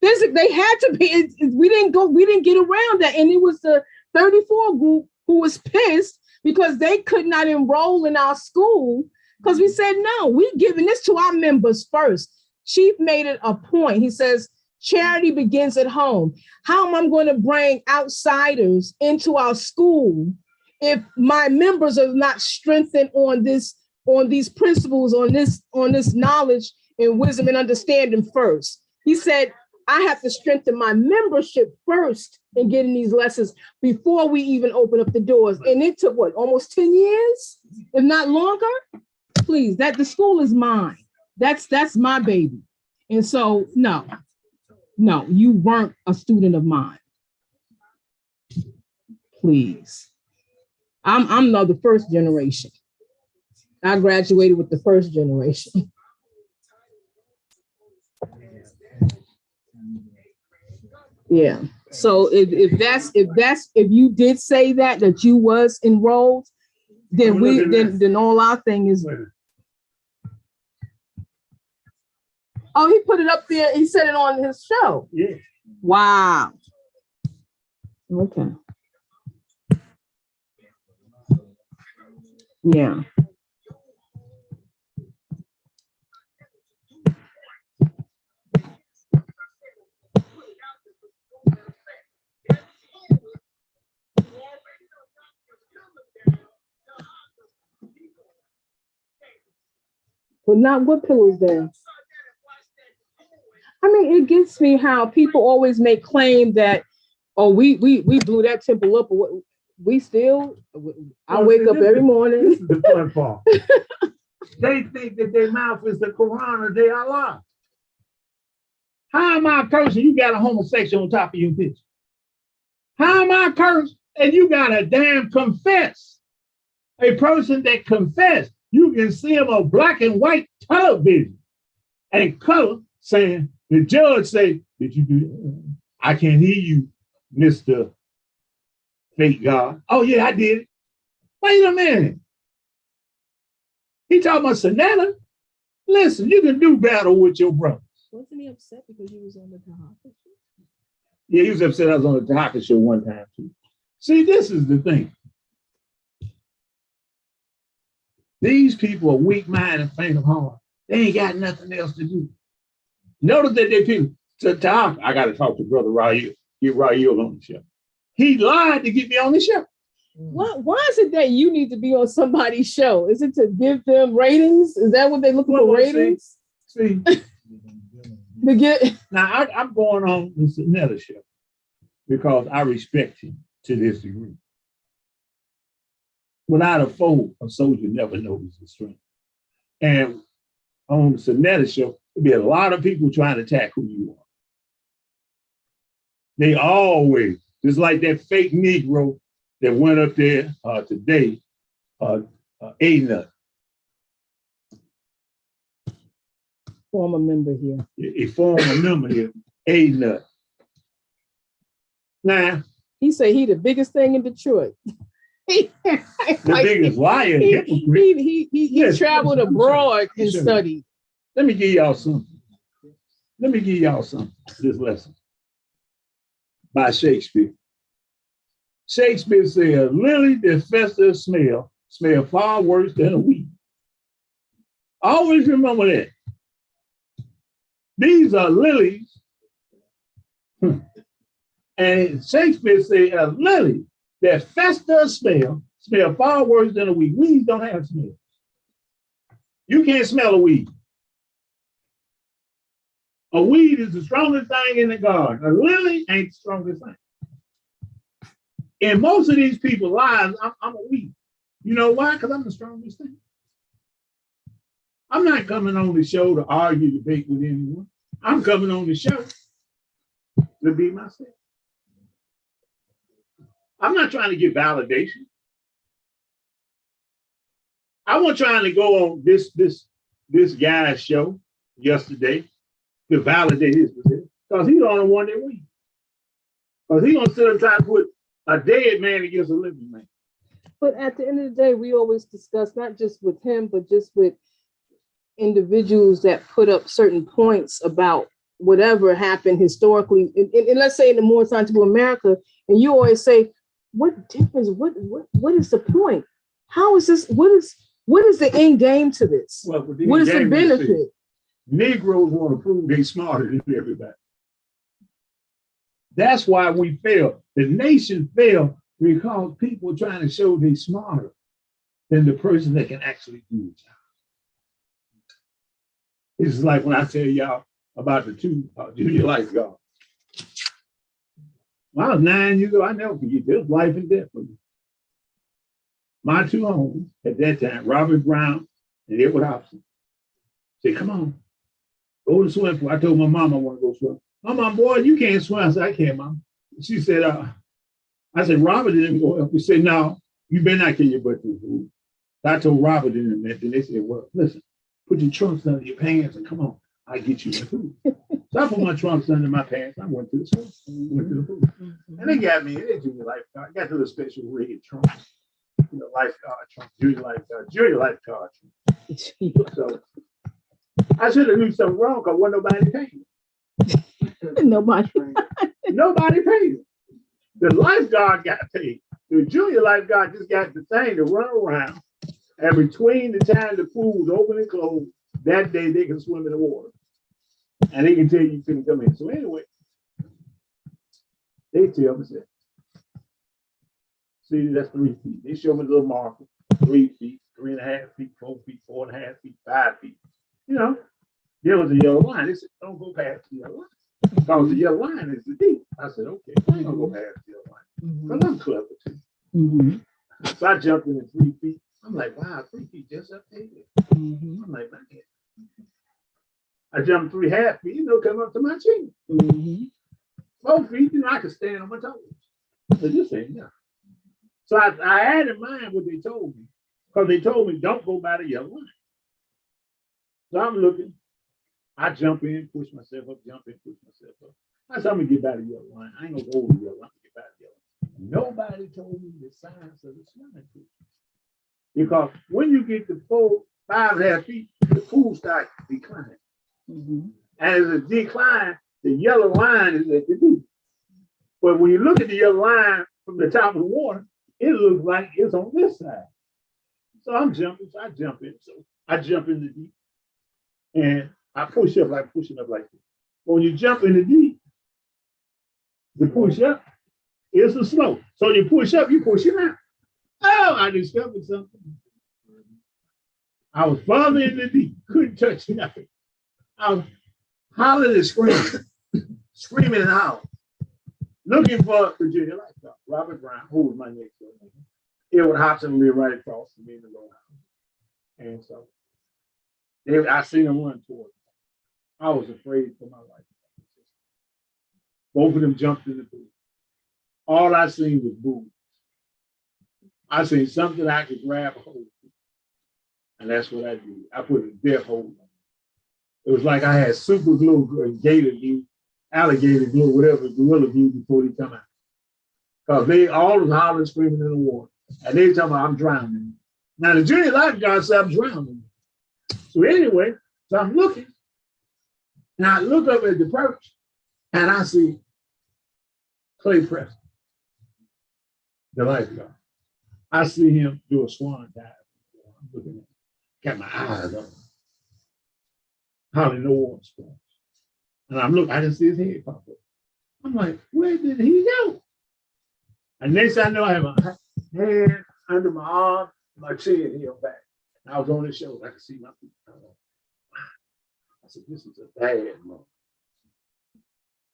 They had to be, we didn't get around that. And it was the 34 group who was pissed because they could not enroll in our school because we said, no, we giving this to our members first. Chief made it a point. He says, Charity begins at home. How am I going to bring outsiders into our school if my members are not strengthened on these principles, on this knowledge and wisdom and understanding first? He said, I have to strengthen my membership first in getting these lessons before we even open up the doors. And it took what, almost 10 years, if not longer? Please, the school is mine. That's my baby. And so, no, you weren't a student of mine. Please. I'm the first generation. I graduated with the first generation. Yeah. So if you did say that you was enrolled, then all our thing is. Oh, he put it up there. He said it on his show. Yeah. Wow. Okay. Yeah. But not what pillows there. I mean, it gets me how people always make claim that, oh, we blew that temple up. We still, I wake up every morning. This is the fun part. They think that their mouth is the Quran or they Allah. How am I cursing? You got a homosexual on top of your picture. How am I cursed? And you got a damn confess. A person that confessed. You can see him on black and white television and color saying, the judge say, did you do that? I can't hear you, Mr. Fake God. Oh yeah, I did it. Wait a minute. He talking about Sonata. Listen, you can do battle with your brothers. Wasn't he upset because he was on the Tahaka show? Yeah, he was upset I was on the Tahaka show one time too. See, this is the thing. These people are weak minded and faint of heart. They ain't got nothing else to do. Notice that they people, I got to talk to Brother Raul, get Raul on the show. He lied to get me on the show. Why is it that you need to be on somebody's show? Is it to give them ratings? Is that what they're looking for, ratings? See. To get... Now, I'm going on this another show because I respect him to this degree. Without a foe, a soldier never knows his strength. And on the Sonetta show, there'll be a lot of people trying to attack who you are. They always, just like that fake Negro that went up there today, A-Nut. Former member here. A former member here, A-Nut. Now, he said he the biggest thing in Detroit. The biggest liar. He traveled abroad and studied. Let me give y'all something. This lesson by Shakespeare. Shakespeare said, a lily that festers smell far worse than a weed. Always remember that. These are lilies. And Shakespeare said, a lily that festers smell far worse than a weed. Weeds don't have smell. You can't smell a weed. A weed is the strongest thing in the garden. A lily ain't the strongest thing. In most of these people's lives, I'm a weed. You know why? Because I'm the strongest thing. I'm not coming on the show to argue, debate with anyone. I'm coming on the show to be myself. I'm not trying to get validation. I wasn't trying to go on this guy's show yesterday to validate his position, because he's the only one that wins. Because he's gonna sit and try to put a dead man against a living man. But at the end of the day, we always discuss, not just with him, but just with individuals that put up certain points about whatever happened historically. And let's say in the Moorish American, and you always say, what difference? What is the point? How is this? What is the end game to this? Well, what is the benefit? Negroes want to prove they're smarter than everybody. That's why we fail. The nation failed because people trying to show they're smarter than the person that can actually do the job. It's like when I tell y'all about the two junior lifeguards. When I was 9 years old, I never forget this, life and death for me. My two homies at that time, Robert Brown and Edward Hobson, said, come on, go to the swimming pool. I told my mom I want to go swim. My mom, boy, you can't swim. I said, I can't, Mom. She said, I said, Robert didn't go up. We said, no, you better not kill your butt to the pool. I told Robert in that, then they said, well, listen, put your trunks under your pants and come on, I'll get you in the pool. So I put my trunks under my pants. I went to the swim, went to the pool. And they got me, they junior lifeguard. I got to the special rig trunks, lifeguard trunks, junior lifeguard trunks. So I should have knew something wrong because wasn't nobody paying. Nobody paid. The lifeguard got paid. The junior lifeguard just got the thing to run around. And between the time the pool was open and closed, that day they can swim in the water. And they can tell you couldn't come in. So anyway, they tell me, see, that's 3 feet. They show me a little marker, 3 feet, 3.5 feet, 4 feet, 4.5 feet, 5 feet. You know, there was a yellow line. They said, don't go past the yellow line. Because the yellow line is the deep. I said, okay, I ain't gonna go past the yellow line. Because I'm clever too. So I jumped in at 3 feet. I'm like, wow, 3 feet just up there. I'm like, man. I jumped 3.5 feet, come up to my chin. 4 feet, I could stand on my toes. I said, this ain't enough. So I had in mind what they told me, because they told me don't go by the yellow line. So I'm looking. I jump in, push myself up, jump in, push myself up. I said, I'm gonna get by the yellow line. I ain't gonna go over the yellow line, I'm gonna get by the yellow line. Nobody told me the science of the swimming pool. Because when you get to 5.5 feet, the pool starts declining. And as it declines, the yellow line is at the deep. But when you look at the yellow line from the top of the water, it looks like it's on this side. So I'm jumping, so I jump in. So I jump in the deep. And I push up like pushing up like this. When you jump in the deep, the push up is a slope. So you push up, you push it out. Oh, I discovered something. I was falling in the deep, couldn't touch nothing. I was hollering and screaming, screaming and howling, looking for Virginia lifeguard, Robert Brown, who was my next door neighbor. Edward Hobson lived right across from me in the row house. And so I seen him run towards me. I was afraid for my life. Both of them jumped in the pool. All I seen was boobs. I seen something I could grab a hold of. And that's what I did. I put a death hold on it. It was like I had super glue, gator glue, alligator glue, whatever, gorilla glue before they come out. Because they all was hollering, screaming in the water. And they talking about I'm drowning. Now the junior lifeguard said I'm drowning. So anyway, so I'm looking. And I look up at the perch and I see Clay Preston, the lifeguard. I see him do a swan dive. I'm looking at him, got my eyes on him. Hardly no water splash. And I'm looking, I didn't see his head pop up. I'm like, where did he go? And next I know I have a hand under my arm, my chin here back. And I was on his shoulder, I could see my feet. I said, this is a bad moment.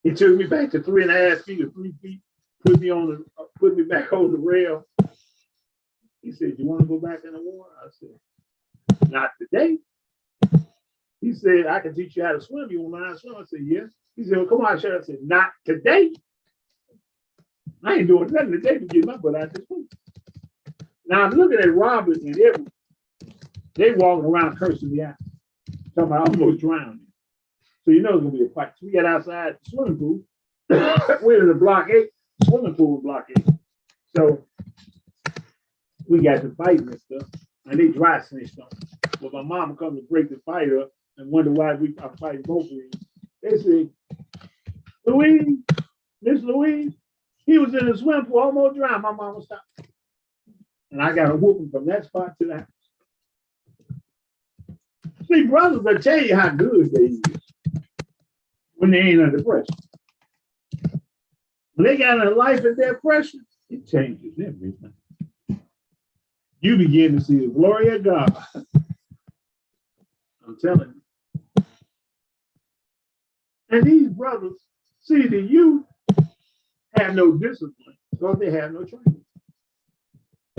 He took me back to 3.5 feet or 3 feet, put me back on the rail. He said, you want to go back in the water? I said, not today. He said, I can teach you how to swim. You want to learn how to swim? I said, yes. He said, well, come on, Sheriff. I said, not today. I ain't doing nothing today to get my butt out of this pool. Now I'm looking at Robert and Edward. They walking around cursing me out, talking about almost drowning. So you know it's gonna be a fight. So we got outside the swimming pool. We're in the block 8, swimming pool block 8. So we got to fighting and stuff, and they dry snitched on us. But my mom come to break the fight up and wonder why we are fighting both of them. They say, Louise, Miss Louise, he was in the swimming pool, almost drowned. My mama stopped. And I got a whooping from that spot to that. See, brothers will tell you how good they is when they ain't under pressure. When they got a life and death pressure, it changes everything. You begin to see the glory of God. I'm telling you. And these brothers, see, the youth have no discipline because they have no training.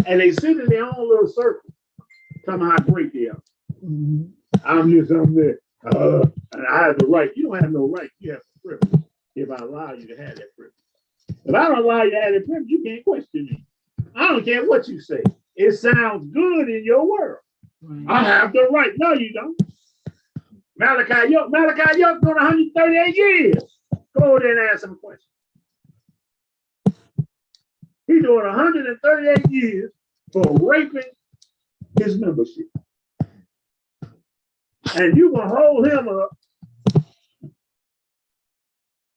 And they sit in their own little circle, telling how great they are. Mm-hmm. I'm this, I'm that. And I have the right. You don't have no right. You have the privilege if I allow you to have that privilege. If I don't allow you to have that privilege, you can't question me. I don't care what you say. It sounds good in your world. Right. I have the right. No, you don't. Malachi York doing 138 years. Go over there and ask him a question. He's doing 138 years for raping his membership. And you gonna hold him up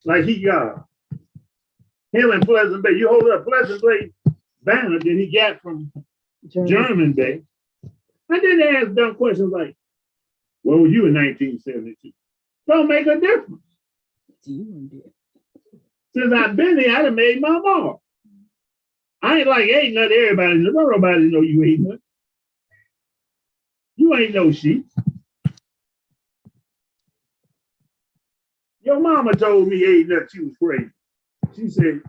like he God. Him in Pleasant Bay. You hold up Pleasant Bay banner that he got from German Bay. I didn't ask dumb questions like, where were you in 1972? Don't make a difference. Since I've been here, I done made my mark. I ain't like, ain't nothing everybody knows. Don't nobody know you ain't nothing. You ain't no sheep. Your mama told me ain't nothing. She was crazy. She said,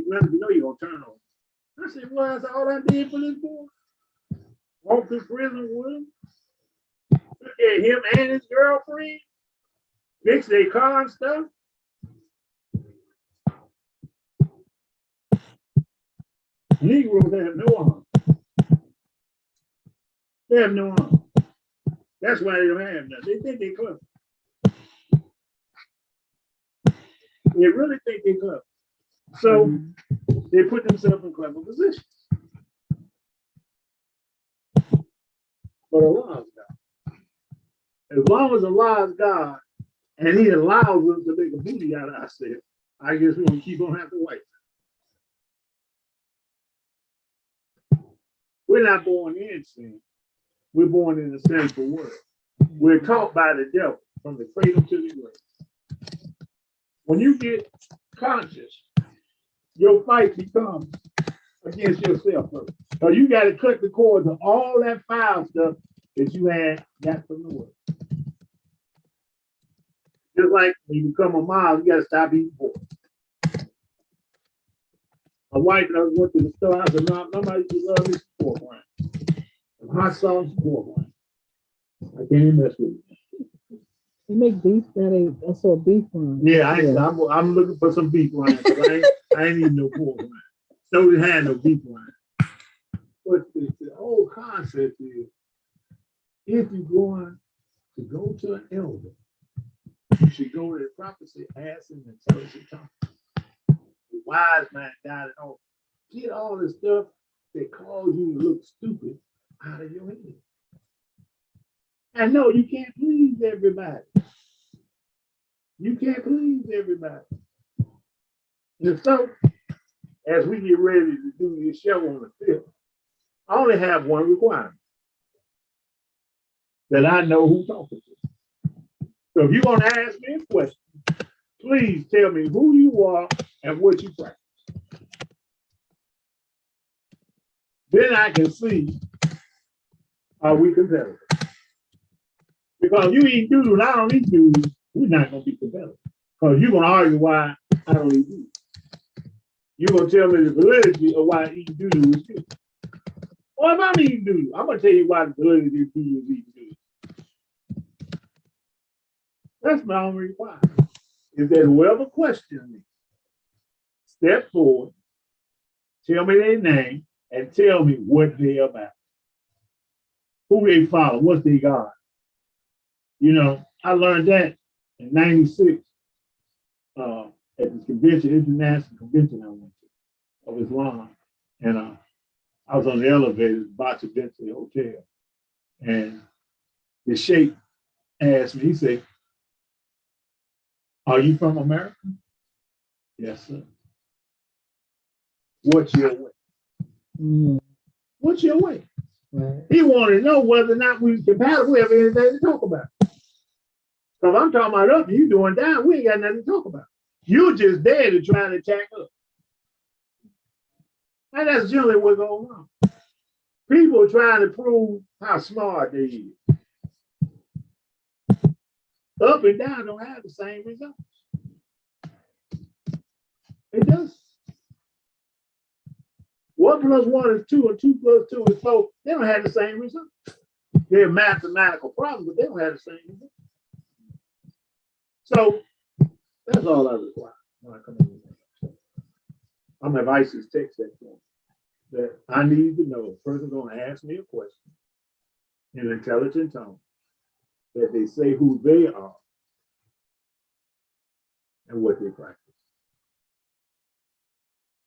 well, you know you're gonna turn on. I said, well, that's all I did for this boy. Walk through prison with him. Look at him and his girlfriend. Fix their car and stuff. Negroes have no arm. They have no arm. That's why they don't have nothing. They think they're clever. They really think they're clever. So they put themselves in clever positions. But Allah is God. As long as Allah is God and He allows us to make a booty out of ourselves, I guess we're going to keep on having to wait. We're not born in sin. We're born in a sinful world. We're taught by the devil from the cradle to the grave. When you get conscious, your fight becomes against yourself first. So you got to cut the cords of all that foul stuff that you had got from the world. Just like when you become a mom, you got to stop eating pork. My wife went to the store. I said, no, nobody love me some pork rind. Some hot sauce pork rind. I can't even mess with it. You make beef? I saw beef rind. Yeah, I'm looking for some beef rind. I ain't eating no pork rind. So they had no beef rind. But the whole concept is, if you're going to go to an elder, you should go to the prophet, say, ask him and tell us your tongue. The wise man died and all. Get all the stuff that cause you to look stupid out of your head. And no, you can't please everybody. You can't please everybody. And so, as we get ready to do this show on the 5th, I only have one requirement. That I know who's talking to. So if you're going to ask me a question, please tell me who you are and what you practice. Then I can see, are we competitive? Because you eat doodle and I don't eat doodle, we're not going to be competitive. Because you're going to argue why I don't eat doodle. You're going to tell me the validity of why eating doodle is good. Well, if I'm eating doodle, I'm going to tell you why the validity of doodle is eating doodle. That's my only requirement. Is that whoever questions me, step forward, tell me their name, and tell me what they're about. Who they follow, what's their God. You know, I learned that in 96 at this convention, international convention I went to of Islam. And I was on the elevator at Bacha Bentley Hotel. And the sheikh asked me, he said, are you from America? Yes, sir. What's your way? What's your way? Right. He wanted to know whether or not we compatible, we have anything to talk about. Because I'm talking about up and you doing down, we ain't got nothing to talk about. You're just there to try to attack us. And that's generally what's going on. People are trying to prove how smart they is. Up and down don't have the same results. It does. 1 + 1 is 2, and 2 + 2 is 4. They don't have the same result. They're mathematical problems, but they don't have the same result. So that's all I require when I come in. I'm gonna have ISIS text that for me. That I need to know. A person's gonna ask me a question in an intelligent tone, that they say who they are and what they practice.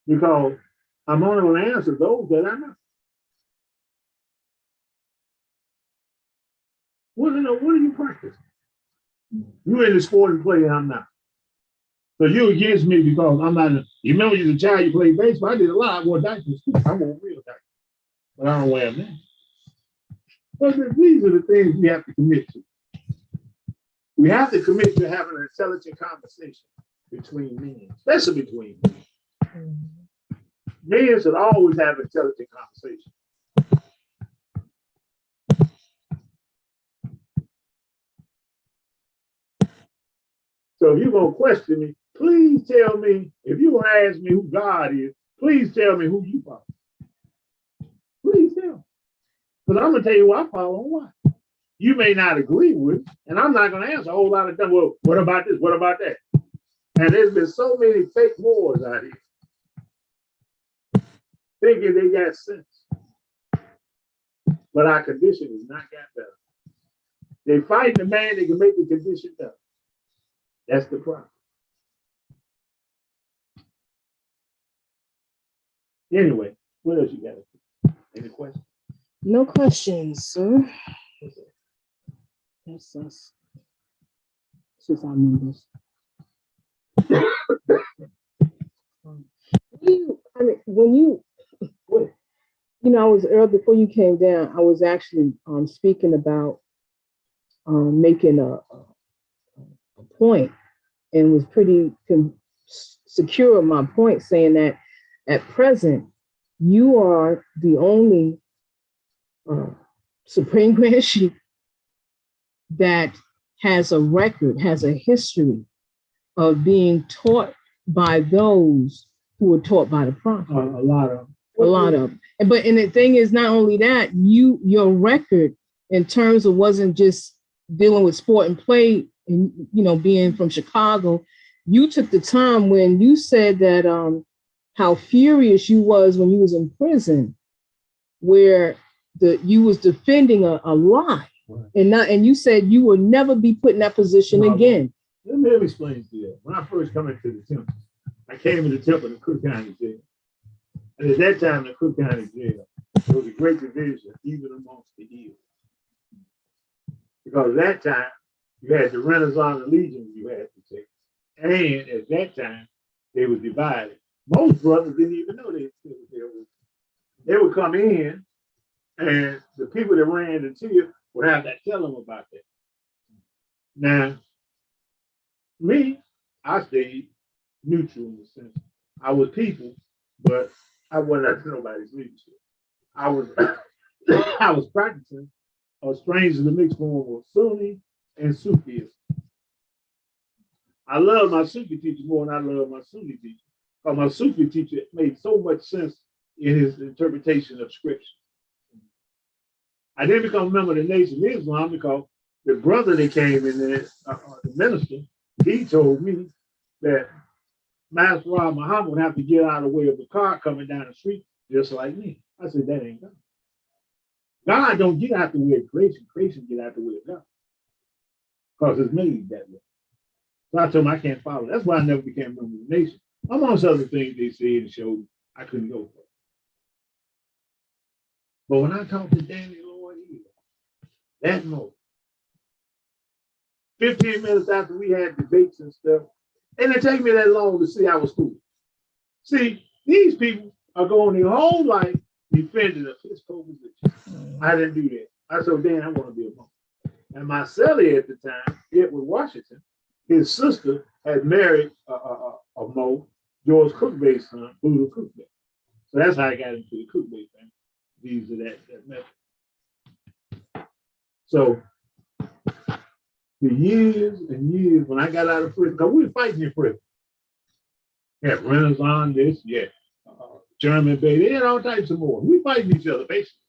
Because I'm only going to answer those that I know. What do you practice? You're in the sport and play, and I'm not. So you're against me because I'm not. You remember as a child you played baseball? I did a lot. I wore diapers too. I wore real diapers, but I don't wear them now. But these are the things we have to commit to. We have to commit to having an intelligent conversation between men, especially between men. Men should always have intelligent conversation. So if you're going to question me, please tell me, if you're going to ask me who God is, please tell me who you follow. Please tell me. Because I'm going to tell you what I follow and why. You may not agree with it, and I'm not going to answer a whole lot of time. Well, what about this? What about that? And there's been so many fake wars out here, thinking they got sense. But our condition has not got better. They fight the man that can make the condition better. That's the problem. Anyway, what else you got? Any questions? No questions, sir. That's us. It's just our numbers. I was earlier before you came down, I was actually speaking about making a point, and was pretty secure in my point, saying that at present, you are the only Supreme Grand Chief that has a record, has a history of being taught by those who were taught by the prophet. A lot of them. A lot of them. And the thing is, not only that, your record in terms of wasn't just dealing with sport and play, and being from Chicago. You took the time when you said that how furious you was when you was in prison, where you was defending a lie, right. and you said you would never be put in that position again. Let me explain to you. When I first come into the temple, I came into the temple in Cook County Jail. And at that time, the Cook County Jail, there was a great division even amongst the hills. Because at that time, you had the Renaissance Legion you had to take. And at that time, they were divided. Most brothers didn't even know they were there. They would come in, and the people that ran the till would have to tell them about that. Now, me, I stayed neutral in the sense. I was people, but I wasn't under nobody's leadership. I was practicing a strange in the mixed form of Sunni and Sufism. I love my Sufi teacher more than I love my Sunni teacher. Because my Sufi teacher made so much sense in his interpretation of scripture. I didn't become a member of the Nation of Islam because the brother that came in there, the minister, he told me that Master Muhammad would have to get out of the way of the car coming down the street just like me. I said, that ain't God. God don't get out the way of creation. Creation get out the way of God. Because it's made that way. So I told him I can't follow. That's why I never became a member of the nation. Amongst other things they said and showed, I couldn't go for it. But when I talked to Danny Lloyd Hill, that moment, 15 minutes after we had debates and stuff, and it take me that long to see I was cool. See, these people are going their whole life defending a fiscal position. I didn't do that. I said, Dan, I want to be a monk. And my cellie at the time, Edward Washington, his sister had married a George Cookbay's son, Buddha Cookbay. So that's how I got into the Cookbay family. These are that method. So for years and years, when I got out of prison, because we were fighting in prison. Yeah, Renaissance, this, yeah. German baby, they had all types of more. We fighting each other, basically.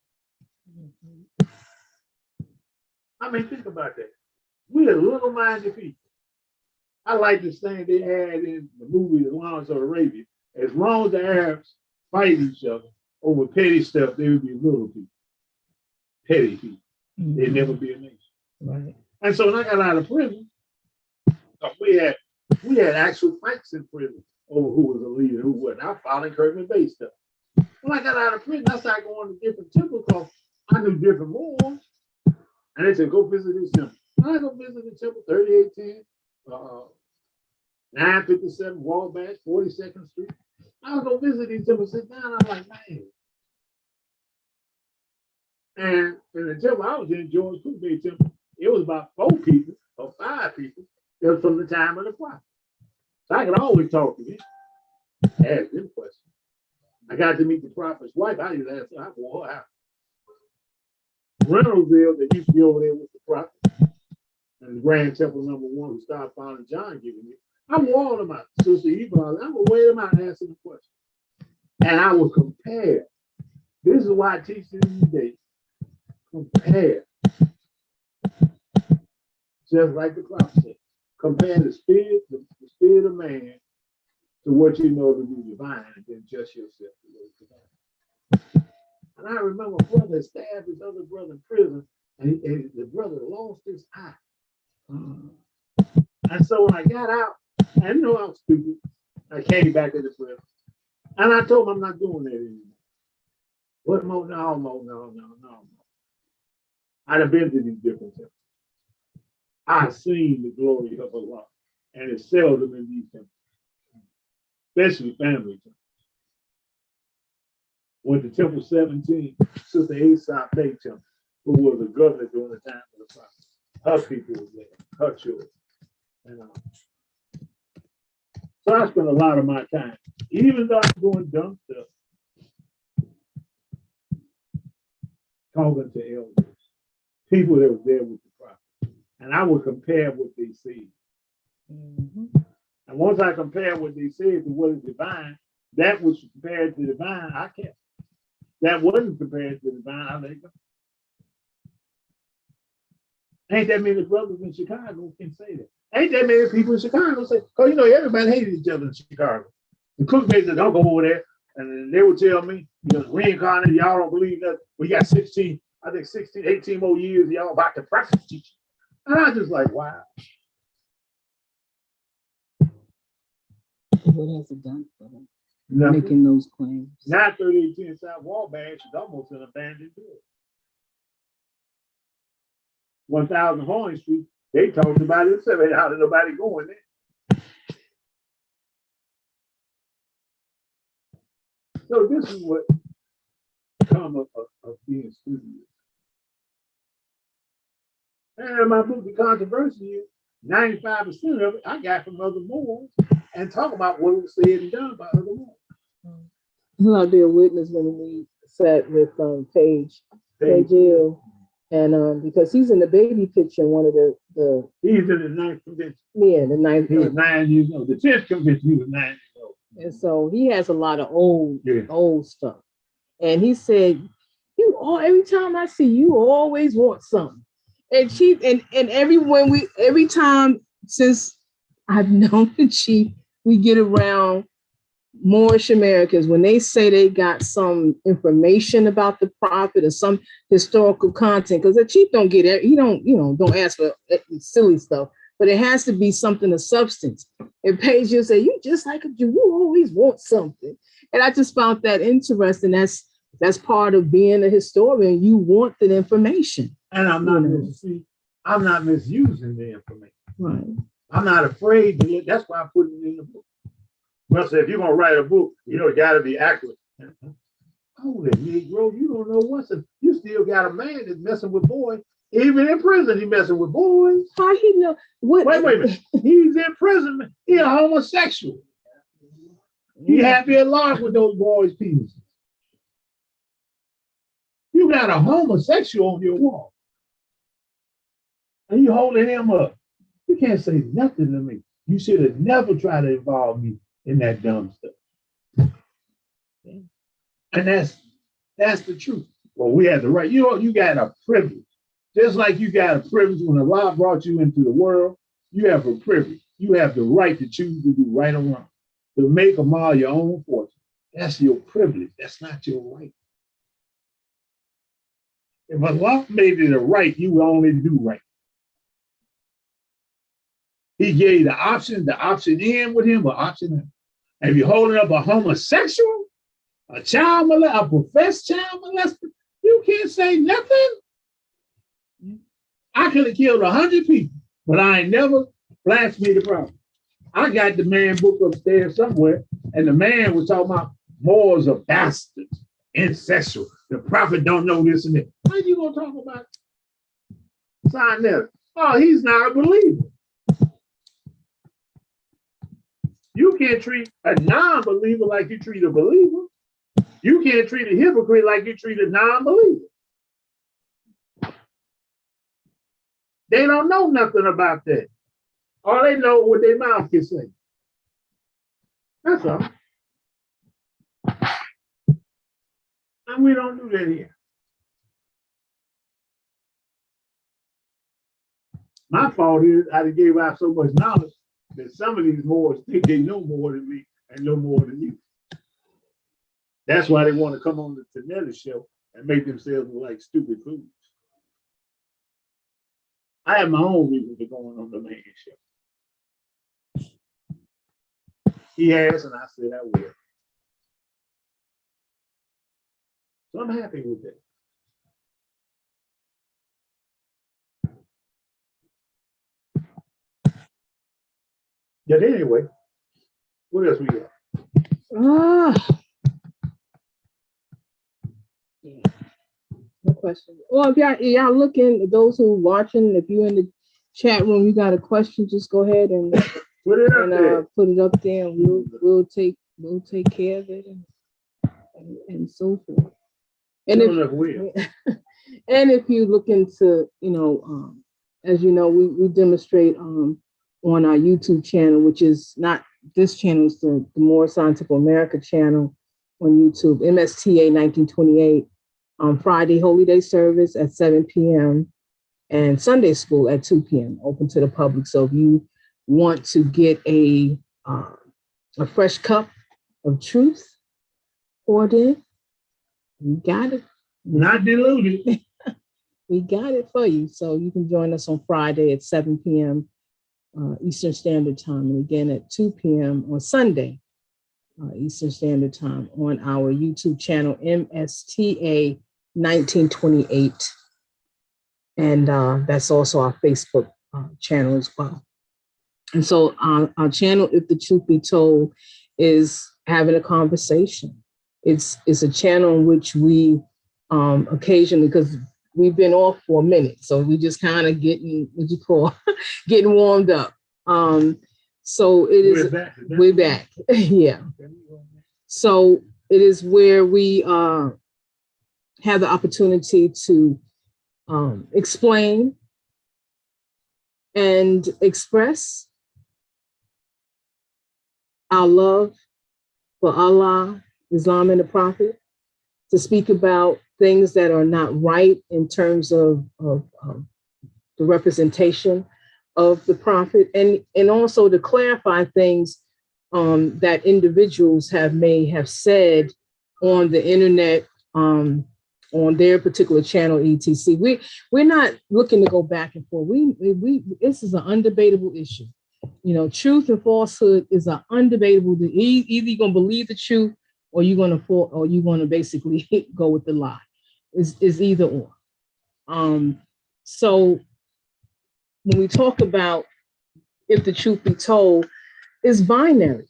I mean, think about that. We're little-minded people. I like this thing they had in the movie The Lawrence of Arabia. As long as the Arabs fight each other over petty stuff, they would be little people. Petty people. They'd never be a nation. Right. And so when I got out of prison, we had actual fights in prison over who was a leader, who wasn't. I was following Kirkman Bay stuff. When I got out of prison, I started going to different temples because I knew different Moors. And they said, go visit this temple. I go visit the temple, 3810, 957 Wabash, 42nd Street. I was going to visit these temples, sit down. I'm like, man. And in the temple, I was in George Cookbay temple. It was about 4 people or 5 people that was from the time of the prophet. So I could always talk to him, ask them questions. I got to meet the prophet's wife. I used to ask her, I wore her out. Reynoldsville, that used to be over there with the prophet, and the Grand Temple #1, who started following John giving it. I wore all them out. Sister Eva, I would weigh them out and ask them a question. And I would compare. This is why I teach these days. Compare. Just like the prophet said. Compare the spirit of man to what you know to be divine, and then just yourself to what is divine. And I remember a brother stabbed his other brother in prison, and the brother lost his eye. And so when I got out, I know I was stupid. I came back into prison. And I told him I'm not doing that anymore. What more? No. I'd have been to these different temples. I've seen the glory of Allah, and it's seldom in these temples, especially family temples. Went to Temple 17, Sister Aesop Bay Temple, who was a governor during the time of the prophet. Her people was there, her children. And, so I spent a lot of my time, even though I'm doing dumb stuff, talking to elders, people that were there with the prophet. And I would compare what they said. And once I compared what they said to what is divine, that was compared to divine, I kept. That wasn't compared to divine, I let it go. Ain't that many brothers in Chicago can say that. Ain't that many people in Chicago say, because you know, everybody hated each other in Chicago. The Cookbays said, don't go over there. And they would tell me, you know, reincarnated, y'all don't believe that. We got 16, 18 more years, y'all about to practice teaching. And I was just like, wow. What has it done for them? Nothing. Making those claims. Now 3810 South Wabash is almost an abandoned building. 1000 Horn Street, they talked about it, said, how did nobody go in there? So this is what come of being studious. And my book, The Controversy, is 95% of it I got from other Moors and talk about what was said and done by other Moors. I'll be a witness when we sat with Paige Hill, and because he's in the baby picture in one of the he's in the 9th convention. Yeah, the 9th. He was 9 years old. The 10th convention, he was 9 years old. And so he has a lot of old stuff. And he said, every time I see you, always want something. And Chief, and every time since I've known the Chief, we get around Moorish Americans, when they say they got some information about the prophet or some historical content, because the Chief don't get it, he don't ask for silly stuff, but it has to be something of substance. And Paige, you'll say, you just like a Jew, you always want something. And I just found that interesting. That's part of being a historian. You want the information. And I'm not misusing the information. Right. I'm not afraid to it. That's why I put it in the book. Well, so if you're gonna write a book, it gotta be accurate. Holy Negro, you don't know what's it. You still got a man that's messing with boys. Even in prison, he's messing with boys. How he know what? Wait a minute. He's in prison. He's a homosexual. He happy at large with those boys' penises. You got a homosexual on your wall. And you holding him up. You can't say nothing to me. You should have never tried to involve me in that dumb stuff. And that's the truth. Well, we have the right. You got a privilege. Just like you got a privilege when Allah brought you into the world, you have a privilege. You have the right to choose to do right or wrong, to make them all your own fortune. That's your privilege. That's not your right. If Allah made it a right, you will only do right. He gave the option in with him, or option out. And if you're holding up a homosexual, a child molester, a professed child molester, you can't say nothing. I could have killed 100 people, but I ain't never blasphemed the prophet. I got the man book upstairs somewhere, and the man was talking about Moors are bastards, incestual. The prophet don't know this and that. How you gonna talk about sign that? Oh, he's not a believer. You can't treat a non-believer like you treat a believer. You can't treat a hypocrite like you treat a non-believer. They don't know nothing about that. All they know what their mouth can say. That's all. And we don't do that here. My fault is I gave out so much knowledge that some of these Moors think they know more than me and know more than you. That's why they want to come on the Tonight Show and make themselves look like stupid fools. I have my own reason for going on the man show. He has, and I said I will. So I'm happy with that. But anyway, what else we got? No question. Well, if y'all looking, those who are watching, if you're in the chat room, you got a question, just go ahead and put it up there. Put it up there, and we'll take care of it and so forth. And if you look into, as you know, we demonstrate on our YouTube channel, which is not this channel, it's the Moorish American channel on YouTube, MSTA 1928. On Friday, Holy Day service at 7 p.m. and Sunday school at 2 p.m. open to the public. So if you want to get a fresh cup of truth poured in, we got it. Not diluted. We got it for you. So you can join us on Friday at 7 p.m. Eastern Standard Time, and again at 2 p.m. on Sunday, Eastern Standard Time, on our YouTube channel, MSTA 1928. And that's also our Facebook channel as well. And so our channel, If the Truth Be Told, is having a conversation. It's a channel in which we occasionally, because we've been off for a minute, so we just kind of getting getting warmed up. So it is. We're back. Yeah. So it is where we have the opportunity to explain and express our love for Allah, Islam, and the Prophet, to speak about things that are not right in terms of the representation of the Prophet, and also to clarify things that individuals may have said on the internet, on their particular channel, etc. We're not looking to go back and forth. This is an undebatable issue. Truth and falsehood is an undebatable. Either you're gonna believe the truth, or you're gonna basically go with the lie. Is either or. So when we talk about if the truth be told, it's binary.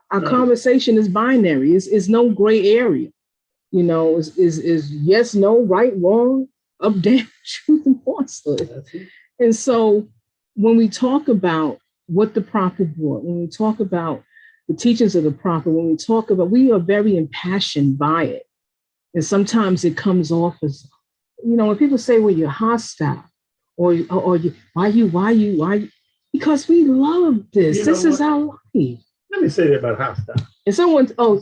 Our conversation is binary. It's no gray area. Is yes, no, right, wrong, up, down, truth and falsehood. And so when we talk about what the Prophet brought, when we talk about the teachings of the prophet, when we talk about, we are very impassioned by it. And sometimes it comes off as, when people say, well, you're hostile, or why you? Because we love this. This is our life. Let me say that about hostile. And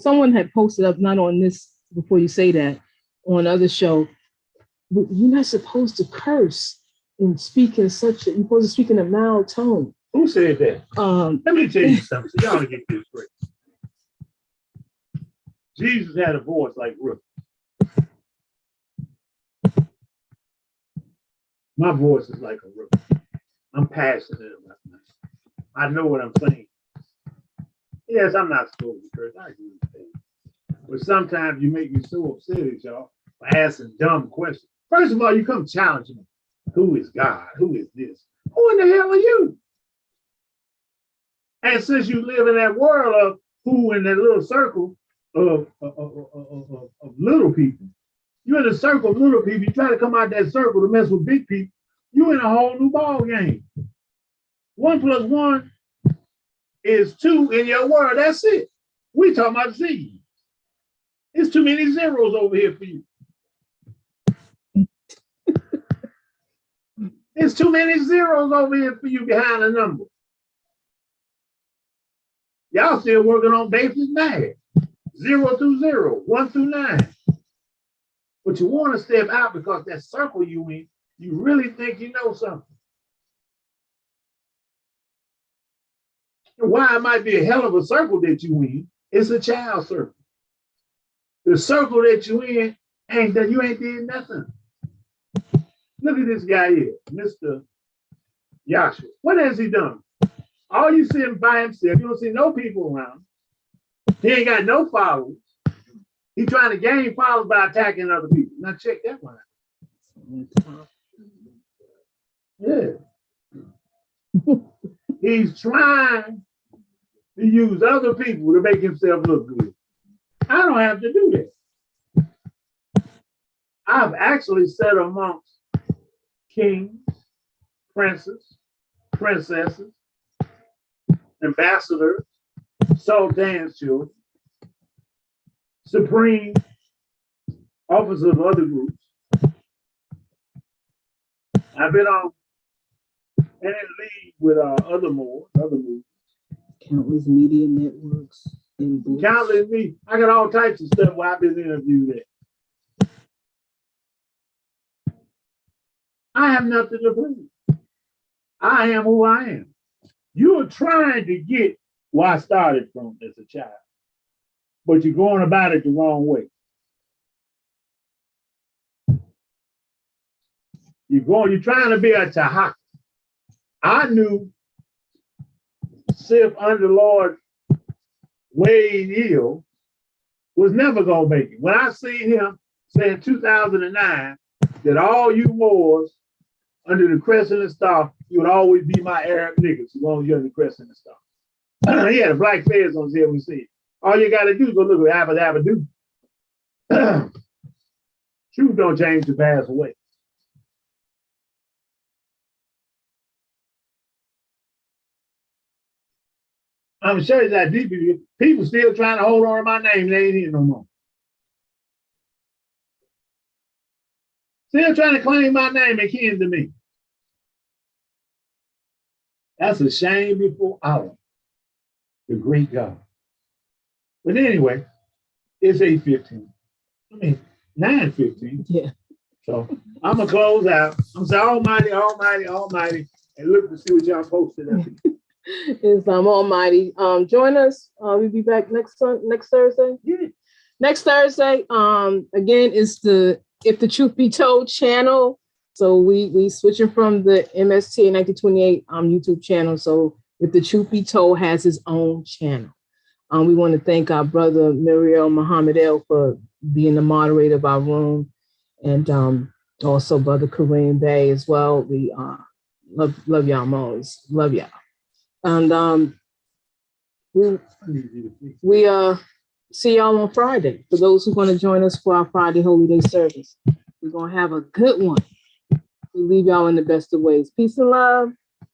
someone had posted up, not on this, before you say that, on other show, you're not supposed to curse and speak in you're supposed to speak in a mild tone. Who said that? Let me tell you something, so y'all get this straight. Jesus had a voice like Rook. My voice is like a Rook. I'm passionate about that. I know what I'm saying. Yes, I'm not supposed to curse. I agree with that. But sometimes you make me so upset at y'all for asking dumb questions. First of all, you come challenge me. Who is God? Who is this? Who in the hell are you? And since you live in that world of who in that little circle of little people, you're in a circle of little people, you try to come out that circle to mess with big people, you're in a whole new ball game. 1 + 1 is 2 in your world. That's it. We talking about Z's. There's too many zeros over here for you. There's too many zeros over here for you behind a number. Y'all still working on basic math. 0 through 0, 1 through 9. But you want to step out because that circle you in, you really think you know something. And why it might be a hell of a circle that you in, it's a child circle. The circle that you in ain't that you ain't did nothing. Look at this guy here, Mr. Yahshua. What has he done? All you see him by himself. You don't see no people around. He ain't got no followers. He's trying to gain followers by attacking other people. Now check that one out. Yeah. He's trying to use other people to make himself look good. I don't have to do that. I've actually sat amongst kings, princes, princesses, ambassadors, sultans' children, supreme officers of other groups. I've been on and in league with other Moors. Countless media networks and books. Countless me. I got all types of stuff where I've been interviewed at. I have nothing to prove. I am who I am. You are trying to get where I started from as a child, but you're going about it the wrong way. You're trying to be a Tahak. I knew Sif under Lord Wade Hill was never gonna make it. When I seen him say in 2009 that all you Moors under the crescent and star, you would always be my Arab niggas as long as you're under the crescent and star. He had a black fez on his head when we see it. All you gotta do is go look at Abba do. Truth don't change to pass away. I'm sure that deeply people still trying to hold on to my name. They ain't here no more. Still trying to claim my name and kin to me. That's a shame before Allah, the great God. But anyway, it's 8:15. I mean, 9:15. Yeah. So I'm gonna close out. I'm saying Almighty, Almighty, Almighty, and look to see what y'all posted. Is Almighty. Join us. We'll be back next Thursday. Yeah. Next Thursday. Again, it's the If the Truth Be Told channel. So we switching from the MST 1928 YouTube channel. So If the Truth Be Told has his own channel. We want to thank our brother Muriel Muhammad El for being the moderator of our room, and also brother Kareem Bey as well. We love y'all most. Love y'all. And we see y'all on Friday. For those who want to join us for our Friday Holy Day service, we're going to have a good one. We leave y'all in the best of ways. Peace and love.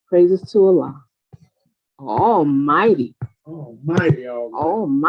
Praises to Allah Almighty. Almighty, almighty. Oh my.